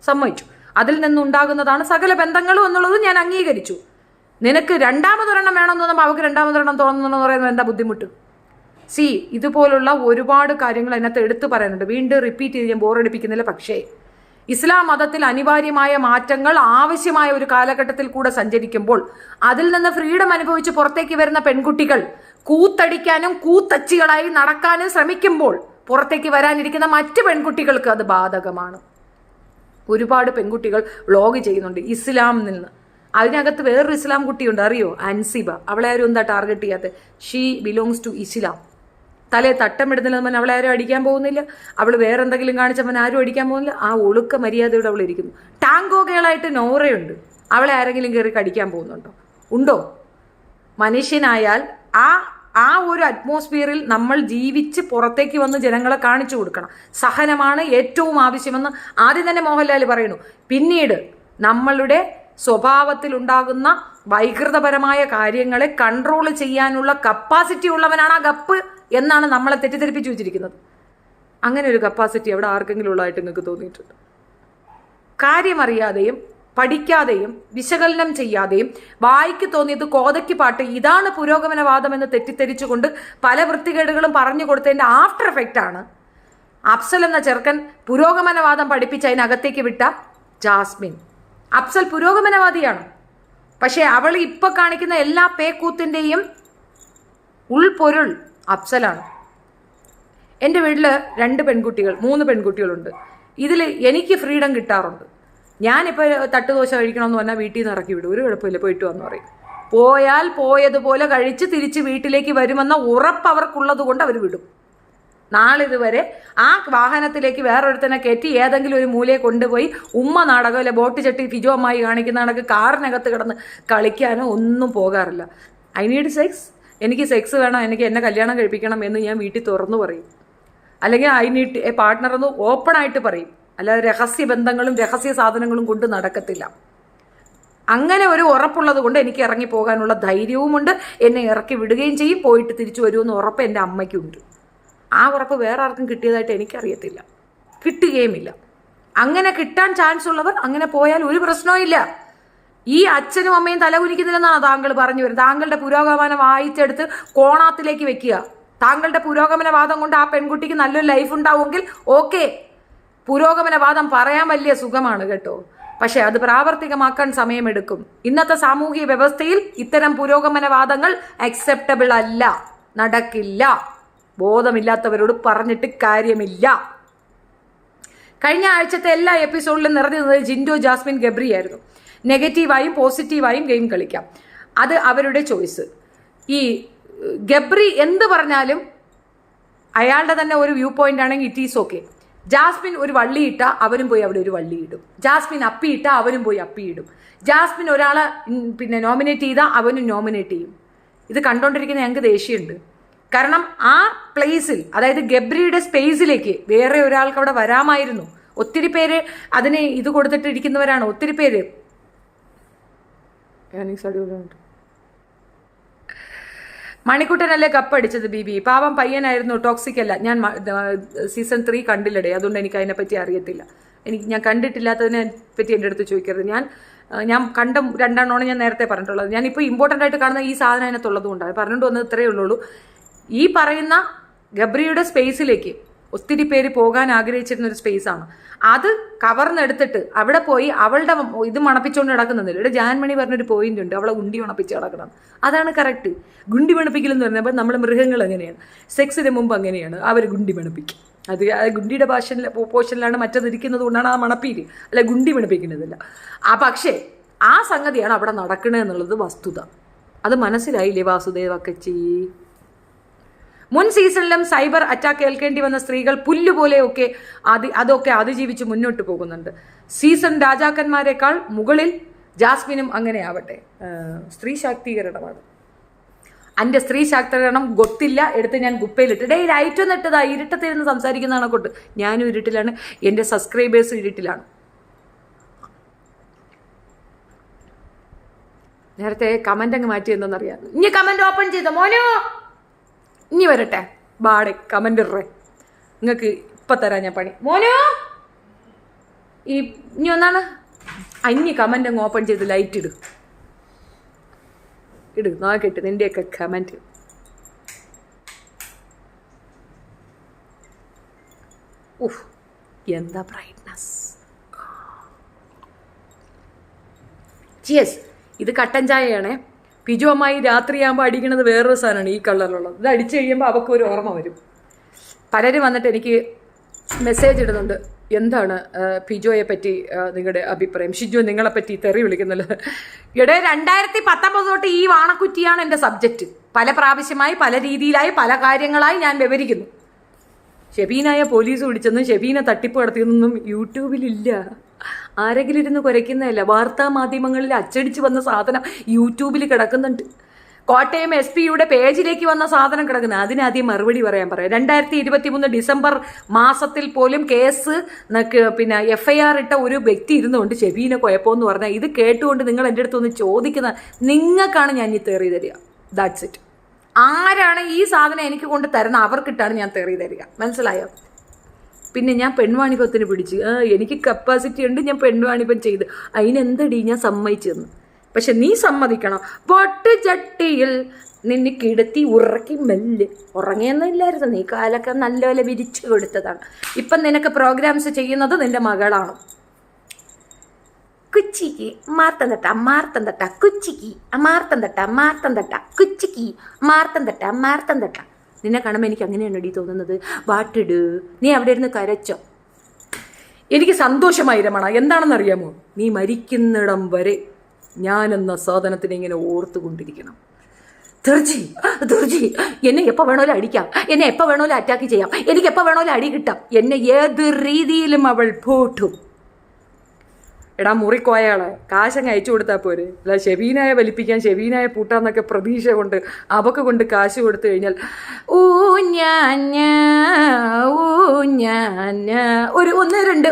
Speaker 1: സമ്മതിച്ചു. അതിൽ നിന്നുണ്ടാകുന്നതാണ് സകല ബന്ധങ്ങളും എന്നുള്ളത് ഞാൻ അംഗീകരിച്ചു. നിനക്ക് രണ്ടാമതൊരെണ്ണം വേണമെന്ന് തോന്നുമ്പോൾ അവർക്ക് രണ്ടാമതൊരെണ്ണം തോന്നുന്നു പറയുന്നത് എന്താ ബുദ്ധിമുട്ട്? ഇതുപോലുള്ള ഒരുപാട് കാര്യങ്ങൾ അതിനകത്ത് എടുത്തു പറയാനുണ്ട്. വീണ്ടും റിപ്പീറ്റ് ചെയ്ത് ഞാൻ ബോറടിപ്പിക്കുന്നില്ല. പക്ഷേ ഇസ്ലാം മതത്തിൽ അനിവാര്യമായ മാറ്റങ്ങൾ ആവശ്യമായ ഒരു കാലഘട്ടത്തിൽ കൂടെ സഞ്ചരിക്കുമ്പോൾ അതിൽ നിന്ന് ഫ്രീഡം അനുഭവിച്ച് പുറത്തേക്ക് വരുന്ന പെൺകുട്ടികൾ കൂത്തടിക്കാനും കൂത്തച്ചികളായി നടക്കാനും ശ്രമിക്കുമ്പോൾ പുറത്തേക്ക് വരാനിരിക്കുന്ന മറ്റ് പെൺകുട്ടികൾക്ക് അത് ബാധകമാണ്. ഒരുപാട് പെൺകുട്ടികൾ വ്ളോഗ് ചെയ്യുന്നുണ്ട് ഇസ്ലാമിൽ നിന്ന്. അതിനകത്ത് വേറൊരു ഇസ്ലാം കുട്ടിയുണ്ട്, അറിയോ? അൻസിബ. അവളെ ആരും എന്താ ടാർഗറ്റ് ചെയ്യാത്തത്? She belongs to Islam. തലേ തട്ടമിടുന്നില്ലെന്ന് അവളെ ആരും അടിക്കാൻ പോകുന്നില്ല. അവൾ വേറെ എന്തെങ്കിലും കാണിച്ചവൻ ആരും അടിക്കാൻ പോകുന്നില്ല. ആ ഒളുക്ക മര്യാദയോടെ അവൾ ഇരിക്കുന്നു. ടാങ്കോ ഗേളായിട്ട് നോറയുണ്ട്. അവളെ ആരെങ്കിലും കയറി കടിക്കാൻ പോകുന്നുണ്ടോ? ഉണ്ടോ? മനുഷ്യനായാൽ ആ ഒരു അറ്റ്മോസ്ഫിയറിൽ നമ്മൾ ജീവിച്ച് പുറത്തേക്ക് വന്ന് ജനങ്ങളെ കാണിച്ചു കൊടുക്കണം. സഹനമാണ് ഏറ്റവും ആവശ്യമെന്ന് ആദ്യം തന്നെ മോഹൻലാൽ പറയുന്നു. പിന്നീട് നമ്മളുടെ സ്വഭാവത്തിൽ ഉണ്ടാകുന്ന വൈകൃതപരമായ കാര്യങ്ങളെ കൺട്രോൾ ചെയ്യാനുള്ള കപ്പാസിറ്റി ഉള്ളവനാണ് ആ ഗപ്പ് എന്നാണ് നമ്മളെ തെറ്റിദ്ധരിപ്പിച്ചു വെച്ചിരിക്കുന്നത്. അങ്ങനെ ഒരു കപ്പാസിറ്റി അവിടെ ആർക്കെങ്കിലും ഉള്ളതായിട്ട് നിങ്ങൾക്ക് തോന്നിയിട്ടുണ്ട്? കാര്യമറിയാതെയും പഠിക്കാതെയും വിശകലനം ചെയ്യാതെയും വായിക്ക് തോന്നിയത് കോതയ്ക്ക് പാട്ട് ഇതാണ് പുരോഗമനവാദം എന്ന് തെറ്റിദ്ധരിച്ചുകൊണ്ട് പല വൃത്തികേടുകളും പറഞ്ഞു കൊടുത്തതിൻ്റെ ആഫ്റ്റർ എഫക്റ്റാണ് അഫ്സൽ എന്ന ചെറുക്കൻ പുരോഗമനവാദം പഠിപ്പിച്ച് അതിനകത്തേക്ക് വിട്ട ജാസ്മിൻ. അഫ്സൽ പുരോഗമനവാദിയാണ്, പക്ഷേ അവൾ ഇപ്പൊ കാണിക്കുന്ന എല്ലാ പേക്കൂത്തിൻ്റെയും ഉൾപ്പൊരുൾ അഫ്സലാണ്. എൻ്റെ വീട്ടിൽ 3 പെൺകുട്ടികളുണ്ട്. ഇതിൽ എനിക്ക് ഫ്രീഡം കിട്ടാറുണ്ട്. ഞാനിപ്പോൾ തട്ടുദോശ കഴിക്കണമെന്ന് പറഞ്ഞാൽ വീട്ടിൽ നിന്ന് ഇറക്കി വിടും, ഒരു കുഴപ്പമില്ല, പോയിട്ട് വന്ന് പറയും. പോയാൽ പോയതുപോലെ കഴിച്ച് തിരിച്ച് വീട്ടിലേക്ക് വരുമെന്ന ഉറപ്പ് അവർക്കുള്ളത് കൊണ്ട് അവർ വിടും. നാളിതുവരെ ആ വാഹനത്തിലേക്ക് വേറൊരുത്തനെ കയറ്റി ഏതെങ്കിലും ഒരു മൂലയെ കൊണ്ടുപോയി ഉമ്മ നാടകം അല്ലെ ബോട്ട് ചട്ടി ഫിജോ അമ്മായി കാണിക്കുന്ന കണക്ക് കാറിനകത്ത് കിടന്ന് കളിക്കാനോ ഒന്നും പോകാറില്ല. ഐ നീഡ് സെക്സ്, എനിക്ക് സെക്സ് വേണം, എനിക്ക് എന്നെ കല്യാണം കഴിപ്പിക്കണം എന്ന് ഞാൻ വീട്ടിൽ തുറന്നു പറയും. അല്ലെങ്കിൽ ഐ നീഡ് എ പാർട്ട്ണർ എന്ന് ഓപ്പണായിട്ട് പറയും. അല്ലാതെ രഹസ്യ ബന്ധങ്ങളും രഹസ്യ സാധനങ്ങളും കൊണ്ട് നടക്കത്തില്ല. അങ്ങനെ ഒരു ഉറപ്പുള്ളത് കൊണ്ട് എനിക്ക് ഇറങ്ങി പോകാനുള്ള ധൈര്യവുമുണ്ട്. എന്നെ ഇറക്കി വിടുകയും ചെയ്യും, പോയിട്ട് തിരിച്ചു വരുമെന്ന് ഉറപ്പ് എൻ്റെ അമ്മയ്ക്കുണ്ട്. ആ ഉറപ്പ് വേറെ ആർക്കും കിട്ടിയതായിട്ട് എനിക്കറിയത്തില്ല, കിട്ടുകയുമില്ല. അങ്ങനെ കിട്ടാൻ ചാൻസ് ഉള്ളവർ അങ്ങനെ പോയാൽ ഒരു പ്രശ്നവും ഇല്ല. ഈ അച്ഛനും അമ്മയും തലകുനിക്കുന്നില്ലെന്നാണ് താങ്കൾ പറഞ്ഞു വരുന്നത്. താങ്കളുടെ പുരോഗമനം വായിച്ചെടുത്ത് കോണാത്തിലേക്ക് വെക്കുക. താങ്കളുടെ പുരോഗമനവാദം കൊണ്ട് ആ പെൺകുട്ടിക്ക് നല്ലൊരു ലൈഫ് ഉണ്ടാവുമെങ്കിൽ ഓക്കെ, പുരോഗമനവാദം പറയാൻ വലിയ സുഖമാണ് കേട്ടോ, പക്ഷെ അത് പ്രാവർത്തികമാക്കാൻ സമയമെടുക്കും. ഇന്നത്തെ സാമൂഹിക വ്യവസ്ഥയിൽ ഇത്തരം പുരോഗമനവാദങ്ങൾ അക്സെപ്റ്റബിൾ അല്ല, നടക്കില്ല. ബോധമില്ലാത്തവരോട് പറഞ്ഞിട്ട് കാര്യമില്ല. കഴിഞ്ഞ ആഴ്ചത്തെ എല്ലാ എപ്പിസോഡിലും നിറഞ്ഞു നിന്നത് ജിൻഡോ ജാസ്മിൻ ഗബ്രി ആയിരുന്നു. നെഗറ്റീവായും പോസിറ്റീവായും ഗെയിം കളിക്കാം, അത് അവരുടെ ചോയ്സ്. ഈ ഗബ്രി എന്ത് പറഞ്ഞാലും അയാളുടെ തന്നെ ഒരു വ്യൂ പോയിന്റ് ആണെങ്കിൽ ഇറ്റ് ഈസ് ഓക്കെ. ജാസ്മിൻ ഒരു വള്ളിയിട്ട അവനും പോയി അവിടെ ഒരു വള്ളിയിടും. ജാസ്മിൻ അപ്പിയിട്ട അവനും പോയി അപ്പിയിടും. ജാസ്മിൻ ഒരാളെ നോമിനേറ്റ് ചെയ്താൽ അവനും നോമിനേറ്റ് ചെയ്യും. ഇത് കണ്ടുകൊണ്ടിരിക്കുന്ന ഞങ്ങൾക്ക് ദേഷ്യമുണ്ട്. കാരണം ആ പ്ലേസിൽ, അതായത് ഗബ്രിയുടെ സ്പേസിലേക്ക് വേറെ ഒരാൾക്ക് അവിടെ വരാമായിരുന്നു. ഒത്തിരി പേര് അതിന് ഇത് കൊടുത്തിട്ടിരിക്കുന്നവരാണ്. ഒത്തിരി പേര് മണിക്കുട്ടനല്ലേ കപ്പടിച്ചത് ബിബി, പാവം പയ്യനായിരുന്നു, ടോക്സിക് അല്ല. ഞാൻ സീസൺ 3 കണ്ടില്ലടേ, അതുകൊണ്ട് എനിക്ക് അതിനെപ്പറ്റി അറിയത്തില്ല. ഞാൻ കണ്ടിട്ടില്ലാത്തതിനെ പറ്റി എൻ്റെ അടുത്ത് ചോദിക്കരുത്. ഞാൻ കണ്ട 2 എണ്ണമാണ് ഞാൻ നേരത്തെ പറഞ്ഞിട്ടുള്ളത്. ഞാനിപ്പോൾ ഇമ്പോർട്ടൻ്റ് ആയിട്ട് കാണുന്ന ഈ സാധനം അതിനകത്തുള്ളത് കൊണ്ടാണ് പറഞ്ഞിട്ട് വന്നത്. ഇത്രയേ ഉള്ളൂ. ഈ പറയുന്ന ഗബ്രിയുടെ സ്പേസിലേക്ക് ഒത്തിരി പേര് പോകാൻ ആഗ്രഹിച്ചിരുന്ന ഒരു സ്പേസാണ്. അത് കവർന്നെടുത്തിട്ട് അവിടെ പോയി അവളുടെ ഇത് മണപ്പിച്ചുകൊണ്ട് നടക്കുന്നില്ല. ഇവിടെ ജാൻമണി പറഞ്ഞൊരു പോയിന്റ് ഉണ്ട്, അവളെ ഗുണ്ടി മണപ്പിച്ച് നടക്കണം. അതാണ് കറക്റ്റ്. ഗുണ്ടി മണപ്പിക്കലെന്ന് പറഞ്ഞപ്പോൾ നമ്മൾ മൃഗങ്ങൾ അങ്ങനെയാണ്, സെക്സിന് മുമ്പ് അങ്ങനെയാണ് അവർ ഗുണ്ടി മണപ്പിക്കും. അത് ഗുണ്ടിയുടെ പോർഷനിലാണ് മറ്റതിരിക്കുന്നത് കൊണ്ടാണ് ആ മണപ്പീര്, അല്ല ഗുണ്ടി മണപ്പിക്കുന്നതല്ല. പക്ഷേ ആ സംഗതിയാണ് അവിടെ നടക്കണത് എന്നുള്ളത് വസ്തുത. അത് മനസ്സിലായില്ലേ വാസുദേവക്കച്ചി? മുൻ സീസണിലും സൈബർ അറ്റാക്ക് ഏൽക്കേണ്ടി വന്ന സ്ത്രീകൾ പുല്ലുപോലെയൊക്കെ അതൊക്കെ അതിജീവിച്ച് മുന്നോട്ട് പോകുന്നുണ്ട്. സീസൺ രാജാക്കന്മാരെക്കാൾ മുകളിൽ ജാസ്മിനും അങ്ങനെ ആവട്ടെ. സ്ത്രീ ശാക്തീകരണമാണ്. എൻ്റെ സ്ത്രീ ശാക്തീകരണം ഗൊത്തില്ല, എടുത്ത് ഞാൻ ഗുപ്പയിലിട്ട് ഡേ ലൈറ്റൊന്നും ഇട്ടതാ. ഇരുട്ടത്തിരുന്ന് സംസാരിക്കുന്നതാണ് കൊണ്ട് ഞാനും ഇരുട്ടിലാണ്, എൻ്റെ സബ്സ്ക്രൈബേഴ്സും ഇരുട്ടിലാണ്. നേരത്തെ കമൻ്റ് അങ്ങ് മാറ്റി എന്തെന്നറിയാം. ഇനി കമൻ്റ് ഓപ്പൺ ചെയ്തോ മോനോ, ഇനി വരട്ടെ ബാടെ കമൻ്റ് ഇറേ, നിങ്ങൾക്ക് ഇപ്പം തരാം ഞാൻ പണി. മോനോ ഇനി ഒന്നാണ് അഞ്ഞ് കമൻ്റ് അങ്ങ് ഓപ്പൺ ചെയ്ത് ലൈറ്റ് ഇട് നോക്കിട്ട് നിൻ്റെയൊക്കെ കമൻറ്റ്. എന്താ ബ്രൈറ്റ്നസ്. ചിയേഴ്സ്. ഇത് കട്ടൻ ചായയാണേ. പിജു അമ്മായി രാത്രിയാകുമ്പോൾ അടിക്കണത് വേറൊരു സാധനമാണ് ഈ കളറിലുള്ളത്. ഇത് അടിച്ചു കഴിയുമ്പോൾ അവർക്ക് ഒരു ഓർമ്മ വരും. പലരും വന്നിട്ട് എനിക്ക് മെസ്സേജ് ഇടുന്നുണ്ട്, എന്താണ് പിജോയെ പറ്റി നിങ്ങളുടെ അഭിപ്രായം, ഷിജു നിങ്ങളെപ്പറ്റി തെറി വിളിക്കുന്നില്ല. 2019 തൊട്ട് ഈ വാണക്കുറ്റിയാണ് എൻ്റെ സബ്ജക്റ്റ്. പല പ്രാവശ്യമായി പല രീതിയിലായി പല കാര്യങ്ങളായി ഞാൻ വിവരിക്കുന്നു. ഷെബീനായ പോലീസ് പിടിച്ചെന്നും ഷെബീനെ തട്ടിപ്പ് നടത്തിയെന്നൊന്നും യൂട്യൂബിലില്ല. ആരെങ്കിലും ഇരുന്ന് കുരയ്ക്കുന്നതല്ല. വാർത്താ മാധ്യമങ്ങളിൽ അച്ചടിച്ച് വന്ന സാധനം യൂട്യൂബിൽ കിടക്കുന്നുണ്ട്. കോട്ടയം SP-യുടെ പേജിലേക്ക് വന്ന സാധനം കിടക്കുന്നത്. അതിനാദ്യം മറുപടി പറയാം. 2023 ഡിസംബർ മാസത്തിൽ പോലും കേസ് പിന്നെ FIR ഇട്ട ഒരു വ്യക്തി ഇരുന്നുകൊണ്ട് ഷെബീനെ കുഴപ്പമെന്ന് പറഞ്ഞാൽ ഇത് കേട്ടുകൊണ്ട് നിങ്ങൾ എൻ്റെ അടുത്തൊന്ന് ചോദിക്കുന്ന നിങ്ങൾക്കാണ് ഞാൻ ഈ തെറി തരിക. That's it. ആരാണ് ഈ സാധനം എനിക്ക് കൊണ്ട് തരുന്ന അവർക്കിട്ടാണ് ഞാൻ തെറി തരിക. മനസ്സിലായോ? പിന്നെ ഞാൻ പെൺവാണിഭത്തിന് പിടിച്ച് എനിക്ക് കപ്പാസിറ്റി ഉണ്ട്, ഞാൻ പെൺവാണിഭം ചെയ്ത് അതിനെന്തടി ഞാൻ സമ്മതിച്ചെന്ന്. പക്ഷെ നീ സമ്മതിക്കണം. പൊട്ട് ചട്ടിയിൽ നിന്നെ കിടത്തി ഉറക്കി മെല്ല് ഉറങ്ങിയൊന്നുമില്ലായിരുന്നു. നീ കാലൊക്കെ നല്ലപോലെ വിരിച്ചു കൊടുത്തതാണ്. ഇപ്പം നിനക്ക് പ്രോഗ്രാംസ് ചെയ്യുന്നത് നിന്റെ മകളാണ്. കുച്ചിക്ക് മാർത്തം തട്ട കുച്ചിക്ക് മാർത്തം തട്ട കുച്ചിക്ക് മാർത്തം തട്ട. നിന്നെ കാണുമ്പോൾ എനിക്ക് അങ്ങനെയാണ് അടി തോന്നുന്നത്. വാട്ടിട്, നീ അവിടെ ഇരുന്ന് കരച്ചോ. എനിക്ക് സന്തോഷമായി രമണ. എന്താണെന്നറിയാമോ? നീ മരിക്കുന്നിടം വരെ ഞാനെന്ന സാധനത്തിനെ ഇങ്ങനെ ഓർത്തുകൊണ്ടിരിക്കണം. തീർച്ചയായും എന്നെ എപ്പോൾ വേണോലും അടിക്കാം, എന്നെ എപ്പോൾ വേണോലും അറ്റാക്ക് ചെയ്യാം, എനിക്ക് എപ്പോൾ വേണോലും അടി കിട്ടാം. എന്നെ ഏത് രീതിയിലും അവൾ പൂട്ടും. എടാ മുറിക്കോയാളെ കാശങ്ങ് അയച്ചു കൊടുത്താൽ പോരെ. അല്ല ഷെബീനായ വലിപ്പിക്കാൻ ഷെബീനായ പൂട്ടാന്നൊക്കെ പ്രതീക്ഷ കൊണ്ട് അവക്ക് കൊണ്ട് കാശ് കൊടുത്തു കഴിഞ്ഞാൽ ഒരു 1 2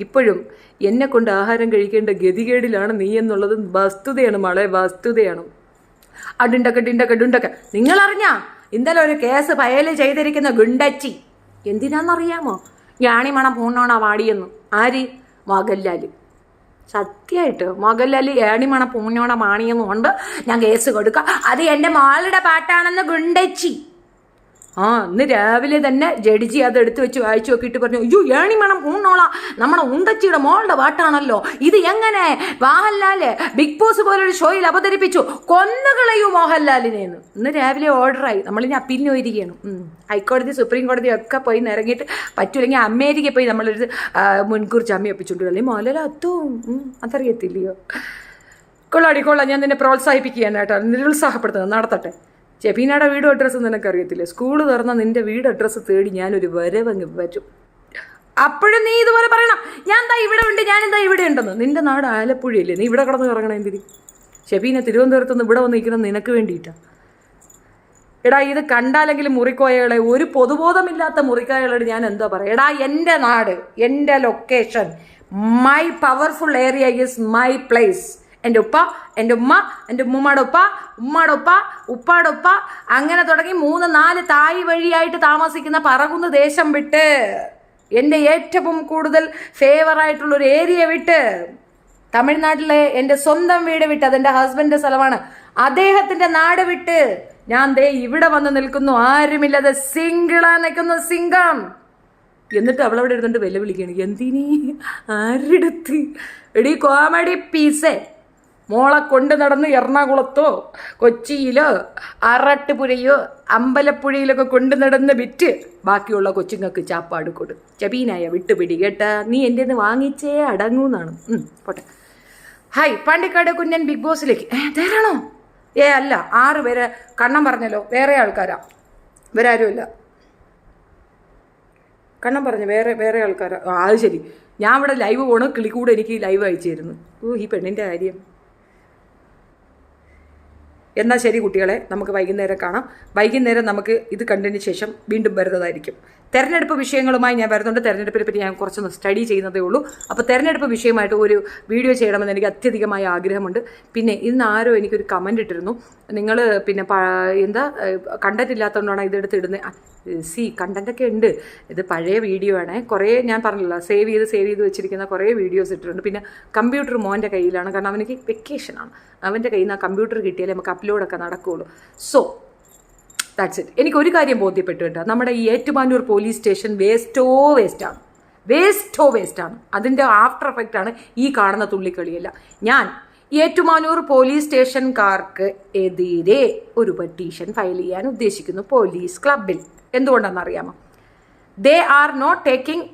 Speaker 1: ഇപ്പോഴും എന്നെ കൊണ്ട് ആഹാരം കഴിക്കേണ്ട ഗതികേടിലാണ് നീ എന്നുള്ളത് വസ്തുതയാണ് മളെ, വസ്തുതയാണ്. ഡുണ്ടൊക്കെ നിങ്ങളറിഞ്ഞാ ഇന്നലെ ഒരു കേസ് ഫയൽ ചെയ്തിരിക്കുന്ന ഗുണ്ടച്ചി എന്തിനാണെന്നറിയാമോ? യാണിമണം പൂണ്ണോണ വാടിയെന്നു. ആര്? മോഹൻലാല്. സത്യമായിട്ട് മോഹൻലാല് ഏണിമണം പൂണ്ണോണ വാണിയെന്നുകൊണ്ട് ഞാൻ കേസ് കൊടുക്കാം. അത് എൻ്റെ മോളുടെ പാട്ടാണെന്ന് ഗുണ്ടച്ചി. ഇന്ന് രാവിലെ തന്നെ ജഡ്ജി അത് എടുത്തു വെച്ച് വായിച്ചു നോക്കിയിട്ട് പറഞ്ഞു, അയ്യോ ഏണിമണം പൂണ്ണോള നമ്മുടെ ഉണ്ടച്ചിയുടെ മോളുടെ പാട്ടാണല്ലോ, ഇത് എങ്ങനെ മോഹൻലാല് ബിഗ് ബോസ് പോലൊരു ഷോയിൽ അവതരിപ്പിച്ചു, കൊന്നുകളയൂ മോഹൻലാലിനെന്ന്. ഇന്ന് രാവിലെ ഓർഡറായി. നമ്മളിനി അപ്പീലിന് പോയിരിക്കുകയാണ്. ഹൈക്കോടതി സുപ്രീം കോടതി ഒക്കെ പോയി നിറങ്ങിയിട്ട് പറ്റൂല്ലെങ്കിൽ അമേരിക്കയിൽ പോയി നമ്മളൊരു മുൻകൂർ ജാമ്യം ഒപ്പിച്ചുകൊണ്ട് അല്ലെങ്കിൽ മോഹൻലാൽ അത്തും അതറിയത്തില്ലയോ. കൊള്ളാം, ഞാൻ നിന്നെ പ്രോത്സാഹിപ്പിക്കുകയാണ് കേട്ടോ, നിരുത്സാഹപ്പെടുത്തുന്നത്. നടത്തട്ടെ. ഷെബീനയുടെ വീട് അഡ്രസ്സ് നിനക്കറിയത്തില്ലേ? സ്കൂള് തുറന്നാൽ നിന്റെ വീട് അഡ്രസ്സ് തേടി ഞാനൊരു വരവങ്ങ് വരും. അപ്പോഴും നീ ഇതുപോലെ പറയണം, ഞാൻ എന്താ ഇവിടെ ഉണ്ട്, ഞാൻ എന്താ ഇവിടെ ഉണ്ടെന്ന്. നിന്റെ നാട് ആലപ്പുഴയല്ലേ, നീ ഇവിടെ കിടന്ന് കറങ്ങണം എന്തിന്? ഷെബീനെ തിരുവനന്തപുരത്ത് നിന്ന് ഇവിടെ വന്ന് നിൽക്കണം നിനക്ക് വേണ്ടിയിട്ടാണ്. എടാ ഇത് കണ്ടാലെങ്കിലും മുറിക്കോയകളെ, ഒരു പൊതുബോധമില്ലാത്ത മുറിക്കോയകളോട് ഞാൻ എന്താ പറയുക. എടാ എൻ്റെ നാട്, എൻ്റെ location, my powerful area is my place. എൻ്റെ ഉപ്പ, എൻ്റെ ഉമ്മ, എൻ്റെ ഉമ്മയുടെ ഉപ്പ, ഉമ്മയുടെ ഉപ്പ, ഉപ്പയുടെ ഉപ്പ, അങ്ങനെ തുടങ്ങി 3-4 തായ് വഴിയായിട്ട് താമസിക്കുന്ന പറകുന്ന ദേശം വിട്ട്, എൻ്റെ ഏറ്റവും കൂടുതൽ ഫേവറായിട്ടുള്ള ഒരു ഏരിയ വിട്ട്, തമിഴ്നാട്ടിലെ എൻ്റെ സ്വന്തം വീട് വിട്ട്, അതെൻ്റെ ഹസ്ബൻഡിൻ്റെ സ്ഥലമാണ്, അദ്ദേഹത്തിൻ്റെ നാട് വിട്ട് ഞാൻ ദേ ഇവിടെ വന്ന് നിൽക്കുന്നു. ആരുമില്ലാതെ സിംഗിളാ നിൽക്കുന്നു, സിംഗം. എന്നിട്ട് അവളവിടെ ഇരുന്നിട്ട് വെല്ലുവിളിക്കുകയാണ്. എന്തിനീ ആരെടുത്ത്? എടീ കോമഡി പീസേ, മോളെ കൊണ്ട് നടന്ന് എറണാകുളത്തോ കൊച്ചിയിലോ ആറാട്ടുപുഴയോ അമ്പലപ്പുഴയിലൊക്കെ കൊണ്ട് നടന്ന് വിറ്റ് ബാക്കിയുള്ള കൊച്ചുങ്ങൾക്ക് ചാപ്പാട് കൊടു. ചബീനായ വിട്ടുപിടി കേട്ടാ, നീ എൻ്റെ നിന്ന് വാങ്ങിച്ചേ അടങ്ങൂന്നാണ്. പോട്ടെ. ഹായ്, പാണ്ടിക്കാട് കുഞ്ഞൻ ബിഗ് ബോസിലേക്ക് തരാണോ? അല്ല, 6 പേര് കണ്ണം പറഞ്ഞല്ലോ, വേറെ ആൾക്കാരാ, വേറെ ആരുമില്ല. കണ്ണം പറഞ്ഞു വേറെ ആൾക്കാരാ. അത് ശരി, ഞാൻ ഇവിടെ ലൈവ് പോകണം, കിളിക്കൂടെ എനിക്ക് ലൈവ് അയച്ചു തരുന്നു. ഈ പെണ്ണിൻ്റെ കാര്യം. എന്നാൽ ശരി കുട്ടികളെ, നമുക്ക് വൈകുന്നേരം കാണാം. വൈകുന്നേരം നമുക്ക് ഇത് കണ്ടതിന് ശേഷം വീണ്ടും വരുന്നതായിരിക്കും. തെരഞ്ഞെടുപ്പ് വിഷയങ്ങളുമായി ഞാൻ വരുന്നുണ്ട്. തെരഞ്ഞെടുപ്പിനെ പറ്റി ഞാൻ കുറച്ചൊന്ന് സ്റ്റഡി ചെയ്യുന്നതേ ഉള്ളൂ. അപ്പോൾ തെരഞ്ഞെടുപ്പ് വിഷയമായിട്ട് ഒരു വീഡിയോ ചെയ്യണമെന്ന് എനിക്ക് അത്യധികമായ ആഗ്രഹമുണ്ട്. പിന്നെ ഇന്ന് ആരോ എനിക്കൊരു കമൻ്റ് ഇട്ടിരുന്നു, നിങ്ങൾ പിന്നെ എന്താ കണ്ടന്റ് ഇല്ലാത്തതുകൊണ്ടാണ് ഇതെടുത്ത് ഇടുന്നത്. കണ്ടൻ്റൊക്കെ ഉണ്ട്, ഇത് പഴയ വീഡിയോ ആണ്. കുറേ ഞാൻ പറഞ്ഞില്ല, സേവ് ചെയ്ത് വെച്ചിരിക്കുന്ന കുറേ വീഡിയോസ് ഇട്ടിട്ടുണ്ട്. പിന്നെ കമ്പ്യൂട്ടർ മോൻ്റെ കയ്യിലാണ്, കാരണം അവനിക്ക് വെക്കേഷനാണ്. അവൻ്റെ കയ്യിൽ നിന്ന് ആ കമ്പ്യൂട്ടർ കിട്ടിയാലേ നമുക്ക് അപ്ലോഡൊക്കെ നടക്കുകയുള്ളൂ. So that's it. എനിക്കൊരു കാര്യം ബോധ്യപ്പെട്ടു കേട്ടോ, നമ്മുടെ ഈ ഏറ്റുമാനൂർ പോലീസ് സ്റ്റേഷൻ വേസ്റ്റാണ്. അതിൻ്റെ ആഫ്റ്റർ എഫക്റ്റാണ് ഈ കാണുന്ന തുള്ളിക്കളിയല്ല. ഞാൻ ഏറ്റുമാനൂർ പോലീസ് സ്റ്റേഷൻകാർക്ക് എതിരെ ഒരു പെറ്റീഷൻ ഫയൽ ചെയ്യാൻ ഉദ്ദേശിക്കുന്നു പോലീസ് ക്ലബിൽ. എന്തുകൊണ്ടാണെന്നറിയാമോ? ദേ ആർ നോട്ട് ടേക്കിംഗ്,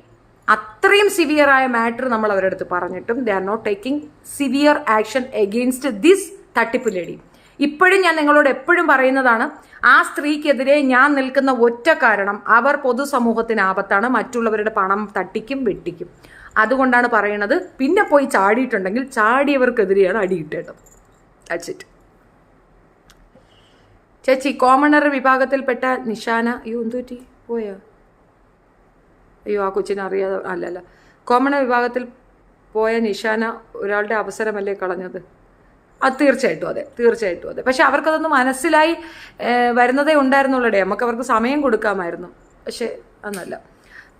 Speaker 1: അത്രയും സിവിയറായ മാറ്റർ നമ്മൾ അവരുടെ അടുത്ത് പറഞ്ഞിട്ടും they are not taking severe action against this തട്ടിപ്പ് ലേഡി. ഇപ്പോഴും ഞാൻ നിങ്ങളോട് എപ്പോഴും പറയുന്നതാണ്, ആ സ്ത്രീക്കെതിരെ ഞാൻ നിൽക്കുന്ന ഒറ്റ കാരണം, അവർ പൊതുസമൂഹത്തിന് ആപത്താണ്, മറ്റുള്ളവരുടെ പണം തട്ടിക്കും വെട്ടിക്കും. അതുകൊണ്ടാണ് പറയണത്. പിന്നെ പോയി ചാടിയിട്ടുണ്ടെങ്കിൽ ചാടിയവർക്കെതിരെയാണ് അടിയിട്ടേട്ടത്. That's it. ചേച്ചി, കോമണർ വിഭാഗത്തിൽപ്പെട്ട നിഷാന, എന്തു പറ്റി പോയോ? ആ കൊച്ചിനെ അറിയാതെ അല്ലല്ല. കോമണർ വിഭാഗത്തിൽ പോയ നിഷാന ഒരാളുടെ അവസരമല്ലേ കളഞ്ഞത്? അത് തീർച്ചയായിട്ടും അതെ. പക്ഷെ അവർക്കതൊന്ന് മനസ്സിലായി വരുന്നതേ ഉണ്ടായിരുന്നുള്ളടേ. നമുക്ക് അവർക്ക് സമയം കൊടുക്കാമായിരുന്നു. പക്ഷെ അതൊന്നല്ല.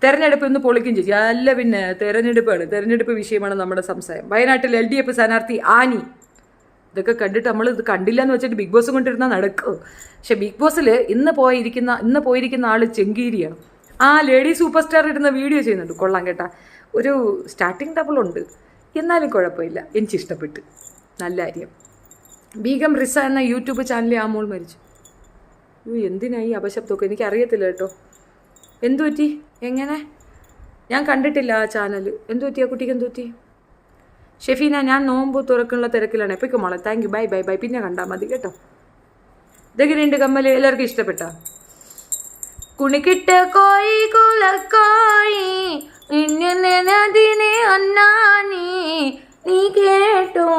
Speaker 1: തെരഞ്ഞെടുപ്പ് ഇന്ന് പൊളിക്കും ചേച്ചി. അല്ല പിന്നെ തെരഞ്ഞെടുപ്പ് വിഷയമാണ് നമ്മുടെ സംശയം. വയനാട്ടിൽ LDF സ്ഥാനാർത്ഥി ആനി. ഇതൊക്കെ കണ്ടിട്ട് നമ്മൾ ഇത് കണ്ടില്ല എന്ന് വെച്ചിട്ട് ബിഗ് ബോസ് കൊണ്ടിരുന്നാൽ നടക്കും. പക്ഷെ ബിഗ് ബോസിൽ ഇന്ന് പോയിരിക്കുന്ന ആൾ ചെങ്കീരിയാണ്. ആ ലേഡി സൂപ്പർ സ്റ്റാർ ഇടുന്ന വീഡിയോ ചെയ്യുന്നുണ്ട്, കൊള്ളാം കേട്ടാ. ഒരു സ്റ്റാർട്ടിങ് ഡബിൾ ഉണ്ട്, എന്നാലും കുഴപ്പമില്ല, എനിക്കിഷ്ടപ്പെട്ട്. നല്ല കാര്യം. ബീഗം റിസ എന്ന യൂട്യൂബ് ചാനലിൽ ആ മോൾ മരിച്ചു. എന്തിനായി അപശബ്ദമൊക്കെ? എനിക്കറിയത്തില്ല കേട്ടോ. എന്തു പറ്റി? എങ്ങനെ? ഞാൻ കണ്ടിട്ടില്ല ആ ചാനൽ. എന്തു പറ്റി? ആ കുട്ടിക്ക് എന്തു പറ്റി? ഷെഫീന, ഞാൻ നോമ്പ് തുറക്കുള്ള തിരക്കിലാണ്. എപ്പോഴേക്കും മോളെ. Thank you. ബൈ. പിന്നെ കണ്ടാൽ മതി കേട്ടോ. ഇതെങ്ങനെയുണ്ട് കമ്മൽ? എല്ലാവർക്കും ഇഷ്ടപ്പെട്ടോ? കുണിക്കിട്ട് കോഴി കുലക്കോഴി നദിനെ അന്നാനി നീ കേട്ടോ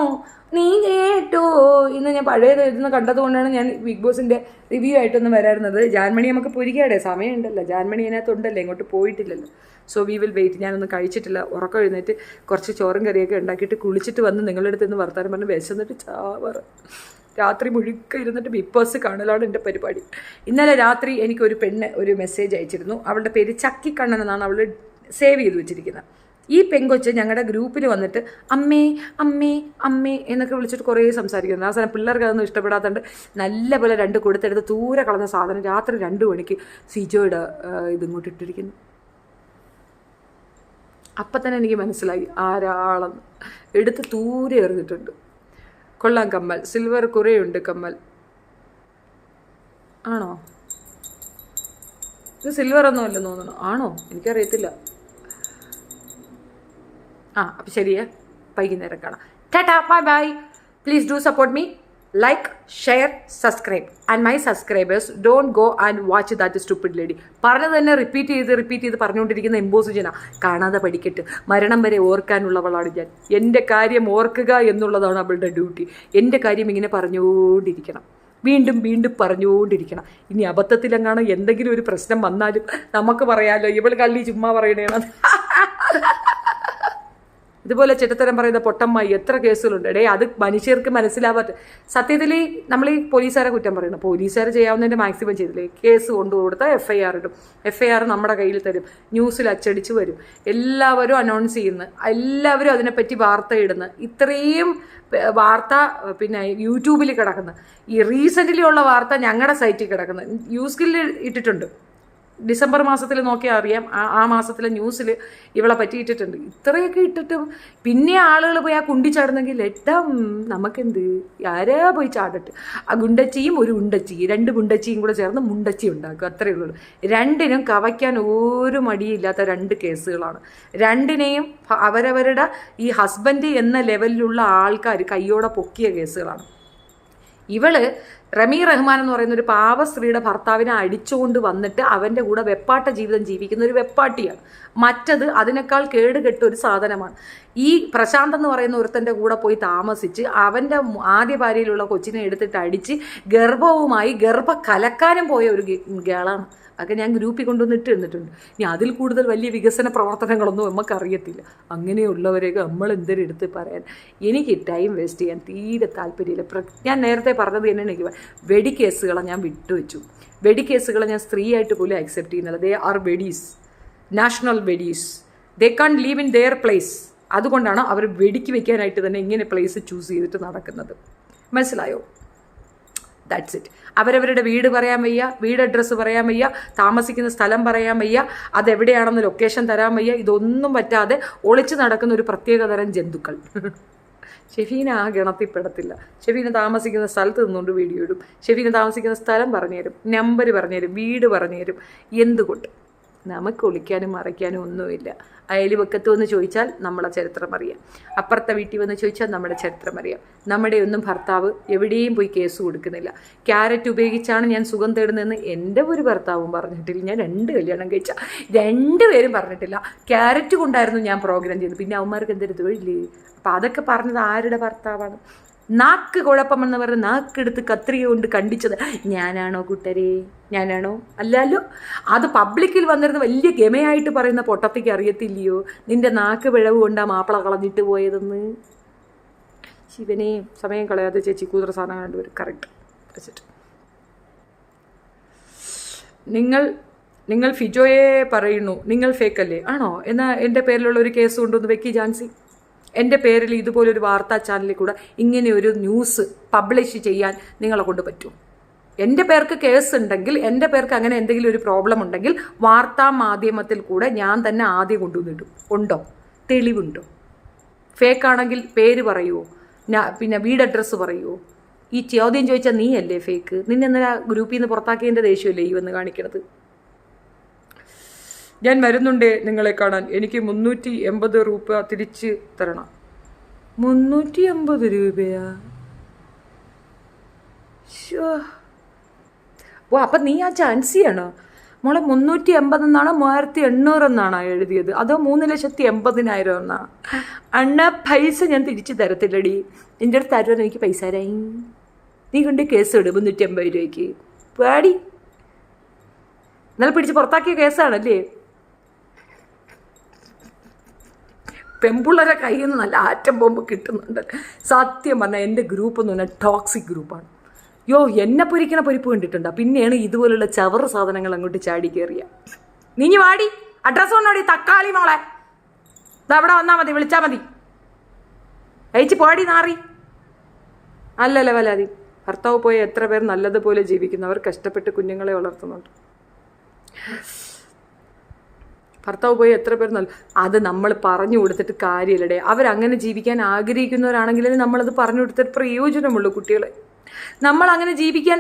Speaker 1: ഇന്ന് ഞാൻ പഴയത് എഴുതുന്ന കണ്ടതുകൊണ്ടാണ് ഞാൻ ബിഗ് ബോസിൻ്റെ റിവ്യൂ ആയിട്ടൊന്നും വരാറുന്നത്. ജാൻമണി നമുക്ക് പൊരിക്കാടെ സമയമുണ്ടല്ലോ, ജാൻമണി അതിനകത്തുണ്ടല്ലോ, ഇങ്ങോട്ട് പോയിട്ടില്ലല്ലോ. So we will wait. ഞാനൊന്നും കഴിച്ചിട്ടില്ല. ഉറക്കം എഴുന്നേറ്റ് കുറച്ച് ചോറും കറിയൊക്കെ ഉണ്ടാക്കിയിട്ട് കുളിച്ചിട്ട് വന്ന് നിങ്ങളുടെ അടുത്ത് നിന്ന് വർത്താനം പറഞ്ഞ് വിശന്നിട്ട് ചാവറ. രാത്രി മുഴുക്ക ഇരുന്നിട്ട് ബിഗ് ബോസ് കാണലാണ് എൻ്റെ പരിപാടി. ഇന്നലെ രാത്രി എനിക്കൊരു പെണ്ണ് ഒരു മെസ്സേജ് അയച്ചിരുന്നു. അവളുടെ പേര് ചക്കിക്കണ്ണൻ എന്നാണ് അവൾ സേവ് ചെയ്ത് വെച്ചിരിക്കുന്നത്. ഈ പെങ്കൊച്ച് ഞങ്ങളുടെ ഗ്രൂപ്പിൽ വന്നിട്ട് അമ്മേ എന്നൊക്കെ വിളിച്ചിട്ട് കുറേ സംസാരിക്കുന്നു. അവസാനം പിള്ളേർക്ക് അതൊന്നും ഇഷ്ടപ്പെടാത്തതുകൊണ്ട് നല്ല പോലെ 2 കൊടുത്തെടുത്ത് ദൂരെ കളഞ്ഞ സാധനം രാത്രി 2 മണിക്ക് സിജോയുടെ ഇതിങ്ങോട്ട് ഇട്ടിരിക്കുന്നു. അപ്പം തന്നെ എനിക്ക് മനസ്സിലായി ആരാളെന്ന്. എടുത്ത് ദൂരെ എറിഞ്ഞിട്ടുണ്ട്. കൊള്ളാം കമ്മൽ. സിൽവർ കുറേയുണ്ട് കമ്മൽ. ആണോ? ഇത് സിൽവർ ഒന്നും അല്ലെന്ന് തോന്നുന്നു. ആണോ? എനിക്കറിയത്തില്ല. അപ്പം ശരിയേ, വൈകുന്നേരം കാണാം. ടാറ്റാ, bye. Please do support me. Like, share, subscribe. And my subscribers don't go and watch that stupid lady. പറഞ്ഞത് തന്നെ റിപ്പീറ്റ് ചെയ്ത് പറഞ്ഞുകൊണ്ടിരിക്കുന്ന എംബോസുജന. കാണാതെ പഠിക്കട്ടെ. മരണം വരെ ഓർക്കാനുള്ളവളാണ് ഞാൻ. എൻ്റെ കാര്യം ഓർക്കുക എന്നുള്ളതാണ് അവളുടെ ഡ്യൂട്ടി. എൻ്റെ കാര്യം ഇങ്ങനെ പറഞ്ഞുകൊണ്ടിരിക്കണം. വീണ്ടും വീണ്ടും പറഞ്ഞുകൊണ്ടിരിക്കണം. ഇനി അബദ്ധത്തിലെങ്ങാണ് എന്തെങ്കിലും ഒരു പ്രശ്നം വന്നാലും നമുക്ക് പറയാമല്ലോ, ഇവൾ കള്ളി ചുമ്മാ പറയണേണ്. ഇതുപോലെ ചെറ്റത്തരം പറയുന്ന പൊട്ടമ്മായി എത്ര കേസുകളുണ്ട്. അത് മനുഷ്യർക്ക് മനസ്സിലാവാത്ത. സത്യത്തിൽ നമ്മൾ ഈ പോലീസുകാരെ കുറ്റം പറയുന്നത്, പോലീസുകാർ ചെയ്യാവുന്നതിൻ്റെ മാക്സിമം ചെയ്തില്ലേ. കേസ് കൊണ്ടുകൊടുത്താൽ FIR ഇടും. FIR നമ്മുടെ കയ്യിൽ തരും, ന്യൂസിൽ അച്ചടിച്ച് വരും, എല്ലാവരും അനൗൺസ് ചെയ്യുന്നു, എല്ലാവരും അതിനെപ്പറ്റി വാർത്ത ഇടുന്നു. ഇത്രയും വാർത്ത പിന്നെ യൂട്യൂബിൽ കിടക്കുന്നു. ഈ റീസെൻ്റ്ലി ഉള്ള വാർത്ത ഞങ്ങളുടെ സൈറ്റിൽ കിടക്കുന്നു, ന്യൂസ് ഇട്ടിട്ടുണ്ട്. ഡിസംബർ മാസത്തിൽ നോക്കിയാൽ അറിയാം. ആ മാസത്തിലെ ന്യൂസിൽ ഇവളെ പറ്റിയിട്ടിട്ടുണ്ട്. ഇത്രയൊക്കെ ഇട്ടിട്ടും പിന്നെ ആളുകൾ പോയി ആ കുണ്ടി ചാടുന്നെങ്കിൽ എട്ടാം നമുക്കെന്ത്, ആരാ പോയി ചാടട്ട്. ആ ഗുണ്ടച്ചിയും ഒരു ഉണ്ടച്ചിയും, 2 ഗുണ്ടച്ചിയും കൂടെ ചേർന്ന് മുണ്ടച്ചി ഉണ്ടാക്കും, അത്രയേ ഉള്ളൂ. രണ്ടിനും കവയ്ക്കാൻ ഒരു മടിയില്ലാത്ത 2 കേസുകളാണ്. രണ്ടിനെയും അവരവരുടെ ഈ ഹസ്ബൻഡ് എന്ന ലെവലിലുള്ള ആൾക്കാർ കയ്യോടെ പൊക്കിയ കേസുകളാണ്. ഇവള് റമി റഹ്മാൻ എന്ന് പറയുന്ന ഒരു പാവ സ്ത്രീയുടെ ഭർത്താവിനെ അടിച്ചുകൊണ്ട് വന്നിട്ട് അവൻ്റെ കൂടെ വെപ്പാട്ട ജീവിതം ജീവിക്കുന്ന ഒരു വെപ്പാട്ടിയാണ്. മറ്റത് അതിനേക്കാൾ കേടുകെട്ട ഒരു സാധനമാണ്. ഈ പ്രശാന്ത് എന്ന് പറയുന്ന ഒരുത്തൻ്റെ കൂടെ പോയി താമസിച്ച് അവൻ്റെ ആദ്യ ഭാര്യയിലുള്ള കൊച്ചിനെ എടുത്തിട്ട് അടിച്ച് ഗർഭവുമായി കലക്കാനും പോയ ഒരു ഗേളാണ്. അതൊക്കെ ഞാൻ ഗ്രൂപ്പിൽ കൊണ്ടുവന്നിട്ട് ഇരുന്നിട്ടുണ്ട്. ഇനി അതിൽ കൂടുതൽ വലിയ വികസന പ്രവർത്തനങ്ങളൊന്നും നമുക്കറിയത്തില്ല. അങ്ങനെയുള്ളവരെയൊക്കെ നമ്മൾ എന്തെങ്കിലും എടുത്ത് പറയാൻ എനിക്ക് ടൈം വേസ്റ്റ് ചെയ്യാൻ തീരെ താല്പര്യമില്ല. ഞാൻ നേരത്തെ പറഞ്ഞത് തന്നെ എനിക്ക് വെടിക്കേസുകളെ ഞാൻ വിട്ടുവെച്ചു. വെടിക്കേസുകളെ ഞാൻ സ്ത്രീയായിട്ട് പോലും അക്സെപ്റ്റ് ചെയ്യുന്നില്ല. They are vedis, national vedis. They can't live in their place. അതുകൊണ്ടാണ് അവർ വെടിക്ക് വെക്കാനായിട്ട് തന്നെ ഇങ്ങനെ പ്ലേസ് ചൂസ് ചെയ്തിട്ട് നടക്കുന്നത്. മനസ്സിലായോ? That's it. അവരവരുടെ വീട് പറയാൻ വയ്യ, വീട് അഡ്രസ്സ് പറയാൻ വയ്യ, താമസിക്കുന്ന സ്ഥലം പറയാൻ വയ്യ, അതെവിടെയാണെന്ന് ലൊക്കേഷൻ തരാൻ വയ്യ. ഇതൊന്നും പറ്റാതെ ഒളിച്ചു നടക്കുന്ന ഒരു പ്രത്യേകതരം ജന്തുക്കൾ. ഷെഫീന ആ ഗണത്തിൽപ്പെടത്തില്ല. ഷെഫീന താമസിക്കുന്ന സ്ഥലത്ത് നിന്നുകൊണ്ട് വീഡിയോ ഇടും. ഷെഫീന താമസിക്കുന്ന സ്ഥലം പറഞ്ഞുതരും, നമ്പർ പറഞ്ഞുതരും, വീട് പറഞ്ഞുതരും. എന്തുകൊണ്ട്? നമുക്ക് ഒളിക്കാനും മറയ്ക്കാനും ഒന്നുമില്ല. അയൽവക്കത്ത് വന്ന് ചോദിച്ചാൽ നമ്മളെ ചരിത്രം അറിയാം, അപ്പുറത്തെ വീട്ടിൽ വന്ന് ചോദിച്ചാൽ നമ്മുടെ ചരിത്രം അറിയാം. നമ്മുടെ ഒന്നും ഭർത്താവ് എവിടെയും പോയി കേസ് കൊടുക്കുന്നില്ല. ക്യാരറ്റ് ഉപയോഗിച്ചാണ് ഞാൻ സുഖം തേടുന്നതെന്ന് എൻ്റെ ഒരു ഭർത്താവും പറഞ്ഞിട്ടില്ല. ഞാൻ 2 കല്യാണം കഴിച്ച 2 പേരും പറഞ്ഞിട്ടില്ല. ക്യാരറ്റ് കൊണ്ടായിരുന്നു ഞാൻ പ്രോഗ്രാം ചെയ്തത്. പിന്നെ അവന്മാർക്ക് എന്തൊരു തൊഴില്. അപ്പം അതൊക്കെ പറഞ്ഞത് ആരുടെ ഭർത്താവാണ്? നാക്ക് കുഴപ്പമെന്ന് പറഞ്ഞ് നാക്കെടുത്ത് കത്രിക കൊണ്ട് കണ്ടിച്ചത് ഞാനാണോ കൂട്ടരെ? ഞാനാണോ? അല്ലല്ലോ. അത് പബ്ലിക്കിൽ വന്നിരുന്ന വലിയ ഗമയായിട്ട് പറയുന്ന പൊട്ടത്തിക്ക് അറിയത്തില്ലയോ നിന്റെ നാക്ക് പിഴവ് കൊണ്ടാ മാപ്പിള കളഞ്ഞിട്ട് പോയതെന്ന്? ശിവനെ, സമയം കളയാതെ ചേച്ചി കൂതറ സാധനം കണ്ടുവരും. കറക്റ്റ് വെച്ചിട്ട് നിങ്ങൾ ഫിജോയെ പറയുന്നു നിങ്ങൾ ഫേക്കല്ലേ? ആണോ? എന്നാൽ എൻ്റെ പേരിലുള്ള ഒരു കേസ് കൊണ്ടുവന്ന് വെക്കി ജാൻസി. എൻ്റെ പേരിൽ ഇതുപോലൊരു വാർത്താ ചാനലിൽ കൂടെ ഇങ്ങനെ ഒരു ന്യൂസ് പബ്ലിഷ് ചെയ്യാൻ നിങ്ങളെ കൊണ്ട് പറ്റും? എൻ്റെ പേർക്ക് കേസ് ഉണ്ടെങ്കിൽ, എൻ്റെ പേർക്ക് അങ്ങനെ എന്തെങ്കിലും ഒരു പ്രോബ്ലം ഉണ്ടെങ്കിൽ വാർത്താ മാധ്യമത്തിൽ കൂടെ ഞാൻ തന്നെ ആദ്യം കൊണ്ടുവന്നിടും. ഉണ്ടോ? തെളിവുണ്ടോ? ഫേക്കാണെങ്കിൽ പേര് പറയുമോ? പിന്നെ വീട് അഡ്രസ്സ് പറയുമോ? ഈ ചോദ്യം ചോദിച്ചാൽ നീ അല്ലേ ഫേക്ക്? നിന്നെന്താ ഗ്രൂപ്പിൽ നിന്ന് പുറത്താക്കിയതിൻ്റെ ദേഷ്യമല്ലേ ഈ വന്ന് കാണിക്കണത്? ഞാൻ വരുന്നുണ്ട് നിങ്ങളെ കാണാൻ. എനിക്ക് 380 രൂപ തിരിച്ച് തരണം. 380 രൂപയാ? ഓ, അപ്പം നീ ആ ചാൻസിയാണോ മോളെ? 380 എന്നാണോ 3800 എന്നാണോ എഴുതിയത്? അതോ 3,80,000 എന്നാണ്? അണ്ണ പൈസ ഞാൻ തിരിച്ചു തരത്തില്ലടി. എൻ്റെ അടുത്ത് തരുമെന്ന് എനിക്ക് പൈസ തരായി. നീ കൊണ്ട് കേസ് ഇടും 380 രൂപയ്ക്ക്. പാടി ഇന്നലെ പിടിച്ച് പുറത്താക്കിയ കേസാണല്ലേ? പെമ്പിള്ളേരെ കയ്യിൽ നിന്ന് നല്ല ആറ്റം ബോംബ് കിട്ടുന്നുണ്ട്. സത്യം പറഞ്ഞാൽ എൻ്റെ ഗ്രൂപ്പ് എന്ന് പറഞ്ഞാൽ ടോക്സിക് ഗ്രൂപ്പാണ്. എന്നെ പൊരിക്കണ പൊരിപ്പ് കണ്ടിട്ടുണ്ടോ? പിന്നെയാണ് ഇതുപോലുള്ള ചവറ് സാധനങ്ങൾ അങ്ങോട്ട് ചാടി കയറിയ. നീ വാടി, അഡ്രസ്സ് കൊണ്ടോടി, തക്കാളി മോളെ. ഇതവിടെ വന്നാൽ മതി, വിളിച്ചാൽ മതി. അയച്ച് പോടി നാറി. അല്ലല്ല വലാതി. ഭർത്താവ് പോയ എത്ര പേർ നല്ലതുപോലെ ജീവിക്കുന്നവർ കഷ്ടപ്പെട്ട് കുഞ്ഞുങ്ങളെ വളർത്തുന്നുണ്ട്. ഭർത്താവ് പോയി എത്ര പേർ അത് നമ്മൾ പറഞ്ഞു കൊടുത്തിട്ട് കാര്യമില്ലടേ. അവരങ്ങനെ ജീവിക്കാൻ ആഗ്രഹിക്കുന്നവരാണെങ്കിലേ നമ്മളത് പറഞ്ഞു കൊടുത്തിട്ട് പ്രയോജനമുള്ളൂ. കുട്ടികളെ നമ്മൾ അങ്ങനെ ജീവിക്കാൻ,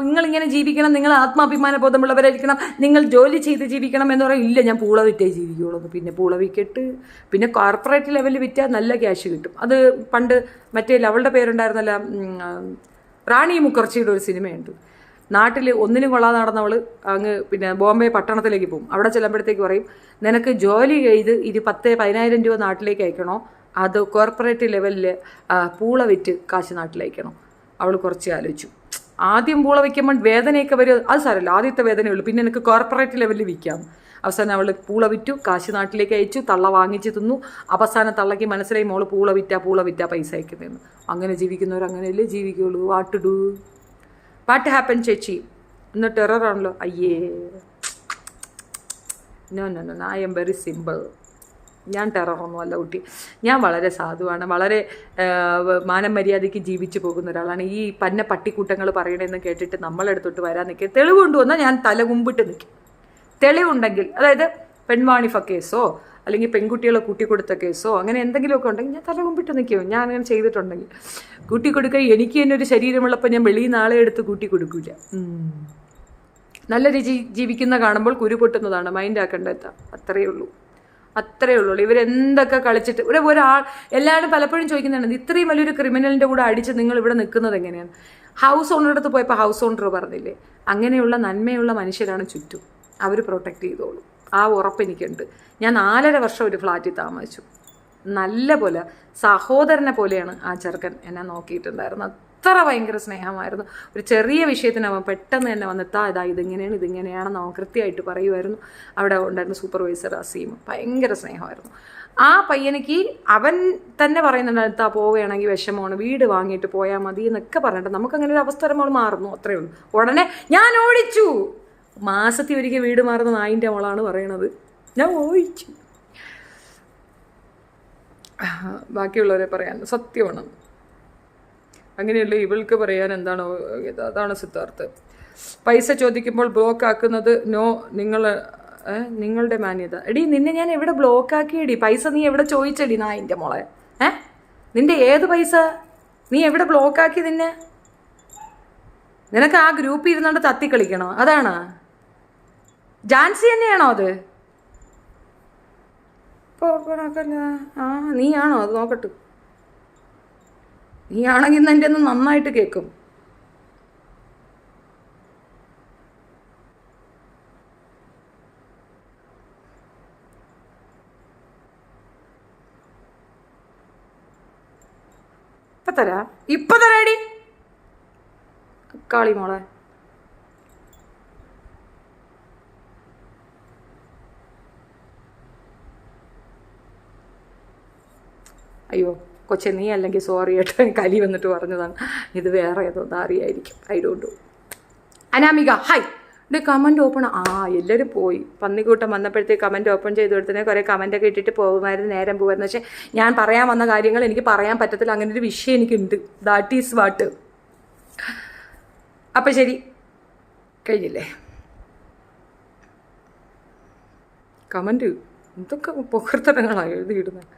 Speaker 1: നിങ്ങളിങ്ങനെ ജീവിക്കണം, നിങ്ങൾ ആത്മാഭിമാന ബോധമുള്ളവരായിരിക്കണം, നിങ്ങൾ ജോലി ചെയ്ത് ജീവിക്കണം എന്ന് പറയും. ഇല്ല, ഞാൻ പൂള വിറ്റേ ജീവിക്കുള്ളൂ. പിന്നെ പൂള വിറ്റിട്ട് പിന്നെ കോർപ്പറേറ്റ് ലെവലിൽ വിറ്റാൽ നല്ല ക്യാഷ് കിട്ടും. അത് പണ്ട് മറ്റേ അവളുടെ പേരുണ്ടായിരുന്നല്ല, റാണി മുഖർജിയുടെ ഒരു സിനിമയുണ്ട്. നാട്ടിൽ ഒന്നിനും കൊള്ളാതെ നടന്നവൾ അങ്ങ് പിന്നെ ബോംബെ പട്ടണത്തിലേക്ക് പോകും. അവിടെ ചെല്ലുമ്പോഴത്തേക്ക് പറയും, നിനക്ക് ജോലി ചെയ്ത് 10,000-10,000 രൂപ നാട്ടിലേക്ക് അയക്കണോ, അത് കോർപ്പറേറ്റ് ലെവലിൽ പൂള വിറ്റ് കാശ് നാട്ടിലയക്കണോ? അവൾ കുറച്ച് ആലോചിച്ചു. ആദ്യം പൂള വയ്ക്കുമ്പോൾ വേദനയൊക്കെ വരും, അത് സാരമില്ല, ആദ്യത്തെ വേദനയുള്ളൂ, പിന്നെ എനിക്ക് കോർപ്പറേറ്റ് ലെവലിൽ വിൽക്കാം. അവസാനം അവൾ പൂള വിറ്റു, കാശ് നാട്ടിലേക്ക് അയച്ചു, തള്ള വാങ്ങിച്ച് തിന്നു. അവസാനം തള്ളയ്ക്ക് മനസ്സിലായി മോള് പൂള വിറ്റാ പൈസ അയക്കുന്നതെന്ന്. അങ്ങനെ ജീവിക്കുന്നവർ അങ്ങനെയല്ലേ ജീവിക്കുള്ളൂ. വാട്ട് ഹാപ്പൻ ചേച്ചി? ഇന്ന് ടെററാണല്ലോ. അയ്യേ, no I am very simple. ഞാൻ ടെററൊന്നും അല്ല കുട്ടി. ഞാൻ വളരെ സാധുവാണ്, വളരെ മാനം മര്യാദയ്ക്ക് ജീവിച്ചു പോകുന്ന ഒരാളാണ്. ഈ പന്ന പട്ടിക്കൂട്ടങ്ങൾ പറയണമെന്ന് കേട്ടിട്ട് നമ്മളെടുത്തോട്ട് വരാൻ നിൽക്കുക. തെളിവ് കൊണ്ടുവന്നാൽ ഞാൻ തല കുമ്പിട്ട് നിൽക്കും. തെളിവുണ്ടെങ്കിൽ, അതായത് പെൺവാണിഫ കേസോ അല്ലെങ്കിൽ പെൺകുട്ടികളെ കൂട്ടിക്കൊടുത്ത കേസോ അങ്ങനെ എന്തെങ്കിലുമൊക്കെ ഉണ്ടെങ്കിൽ ഞാൻ തല കുമ്പിട്ട് നിൽക്കും. ഞാൻ അങ്ങനെ ചെയ്തിട്ടുണ്ടെങ്കിൽ കൂട്ടിക്കൊടുക്കുക. എനിക്ക് തന്നെ ഒരു ശരീരമുള്ളപ്പോൾ ഞാൻ വെളിയിൽ നാളെ എടുത്ത് കൂട്ടിക്കൊടുക്കില്ല. നല്ല ജീവിക്കുന്ന കാണുമ്പോൾ കുരു പൊട്ടുന്നതാണ്, മൈൻഡ് ആക്കേണ്ടത്. അത്രയേ ഉള്ളൂ. ഇവരെന്തൊക്കെ കളിച്ചിട്ട് എല്ലാവരും പലപ്പോഴും ചോദിക്കുന്നതാണ്, ഇത്രയും വലിയൊരു ക്രിമിനലിൻ്റെ കൂടെ അടിച്ച് നിങ്ങൾ ഇവിടെ നിൽക്കുന്നത് എങ്ങനെയാണ്? ഹൗസ് ഓണറുടെ അടുത്ത് പോയപ്പോൾ ഹൗസ് ഓണർ പറഞ്ഞില്ലേ, അങ്ങനെയുള്ള നന്മയുള്ള മനുഷ്യരാണ് ചുറ്റും, അവർ പ്രൊട്ടക്റ്റ് ചെയ്തോളൂ. ആ ഉറപ്പ് എനിക്കുണ്ട്. ഞാൻ 4.5 വർഷം ഒരു ഫ്ലാറ്റിൽ താമസിച്ചു. നല്ല പോലെ സഹോദരനെ പോലെയാണ് ആ ചെറുക്കൻ എന്നെ നോക്കിയിട്ടുണ്ടായിരുന്നത്. അത്ര ഭയങ്കര സ്നേഹമായിരുന്നു. ഒരു ചെറിയ വിഷയത്തിനാവും പെട്ടെന്ന് തന്നെ വന്നെത്താ ഇതിങ്ങനെയാണെന്ന് അവൻ കൃത്യമായിട്ട് പറയുമായിരുന്നു. അവിടെ ഉണ്ടായിരുന്ന സൂപ്പർവൈസർ അസീം ഭയങ്കര സ്നേഹമായിരുന്നു. ആ പയ്യനിക്ക് അവൻ തന്നെ പറയുന്നുണ്ട്, പോവുകയാണെങ്കിൽ വിഷമമാണ്, വീട് വാങ്ങിയിട്ട് പോയാൽ മതി എന്നൊക്കെ പറഞ്ഞിട്ട് നമുക്കങ്ങനെ ഒരു അവസ്ഥ വരുമ്പോൾ മാറുന്നു, അത്രയേ ഉള്ളൂ. ഉടനെ ഞാൻ ഓടിച്ചു. മാസത്തിൽ ഒരിക്കൽ വീട് മാറുന്ന നായിൻ്റെ മോളാണ് പറയണത്. ഞാൻ ഓടിച്ചു. ബാക്കിയുള്ളവരെ പറയാൻ സത്യമാണ്. അങ്ങനെയല്ല ഇവൾക്ക് പറയാൻ എന്താണോ, അതാണ് സിദ്ധാർത്ഥ്. പൈസ ചോദിക്കുമ്പോൾ ബ്ലോക്ക് ആക്കുന്നത് നിങ്ങളുടെ മാന്യത. എടി നിന്നെ ഞാൻ എവിടെ ബ്ലോക്ക് ആക്കിയടി? പൈസ നീ എവിടെ ചോദിച്ചടി നായിൻ്റെ മോളെ? നിന്റെ ഏത് പൈസ നീ എവിടെ ബ്ലോക്ക് ആക്കി? നിനക്ക് ആ ഗ്രൂപ്പിൽ ഇരുന്നുകൊണ്ട് തത്തിക്കളിക്കണോ? അതാണ് ജാൻസി തന്നെയാണോ അത്? നീയാണോ അത്? നോക്കട്ടെ. നീ ആണെങ്കിൽ എൻ്റെ ഒന്ന് നന്നായിട്ട് കേൾക്കും. ഇപ്പൊ തരാടി കാളി മോളെ. അയ്യോ കൊച്ചെ, നീ അല്ലെങ്കിൽ സോറി കേട്ടോ, കലി വന്നിട്ട് പറഞ്ഞതാണ്. ഇത് വേറെ ഏതോ അറിയായിരിക്കും, I don't know. Anamika hi. ഇവിടെ കമൻറ്റ് ഓപ്പൺ. എല്ലാവരും പോയി. പന്നിക്കൂട്ടം വന്നപ്പോഴത്തേക്ക് കമൻറ്റ് ഓപ്പൺ ചെയ്ത് കൊടുത്തതിനെ കുറേ കമൻറ്റൊക്കെ ഇട്ടിട്ട് പോകുമായിരുന്നു, നേരം പോകുമായിരുന്നു. പക്ഷേ ഞാൻ പറയാൻ വന്ന കാര്യങ്ങൾ എനിക്ക് പറയാൻ പറ്റത്തില്ല. അങ്ങനെ ഒരു വിഷയം എനിക്കുണ്ട്. That is what. അപ്പം ശരി, കഴിഞ്ഞില്ലേ? കമൻറ്റ് എന്തൊക്കെ പൊക്കത്തരങ്ങളാണ് എഴുതിയിടുന്നത്.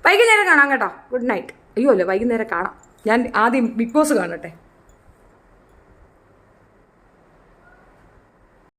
Speaker 1: വൈകുന്നേരം കാണാം കേട്ടോ. Good night. അയ്യോ അല്ലേ, വൈകുന്നേരം കാണാം. ഞാൻ ആദ്യം ബിഗ് ബോസ് കാണട്ടെ.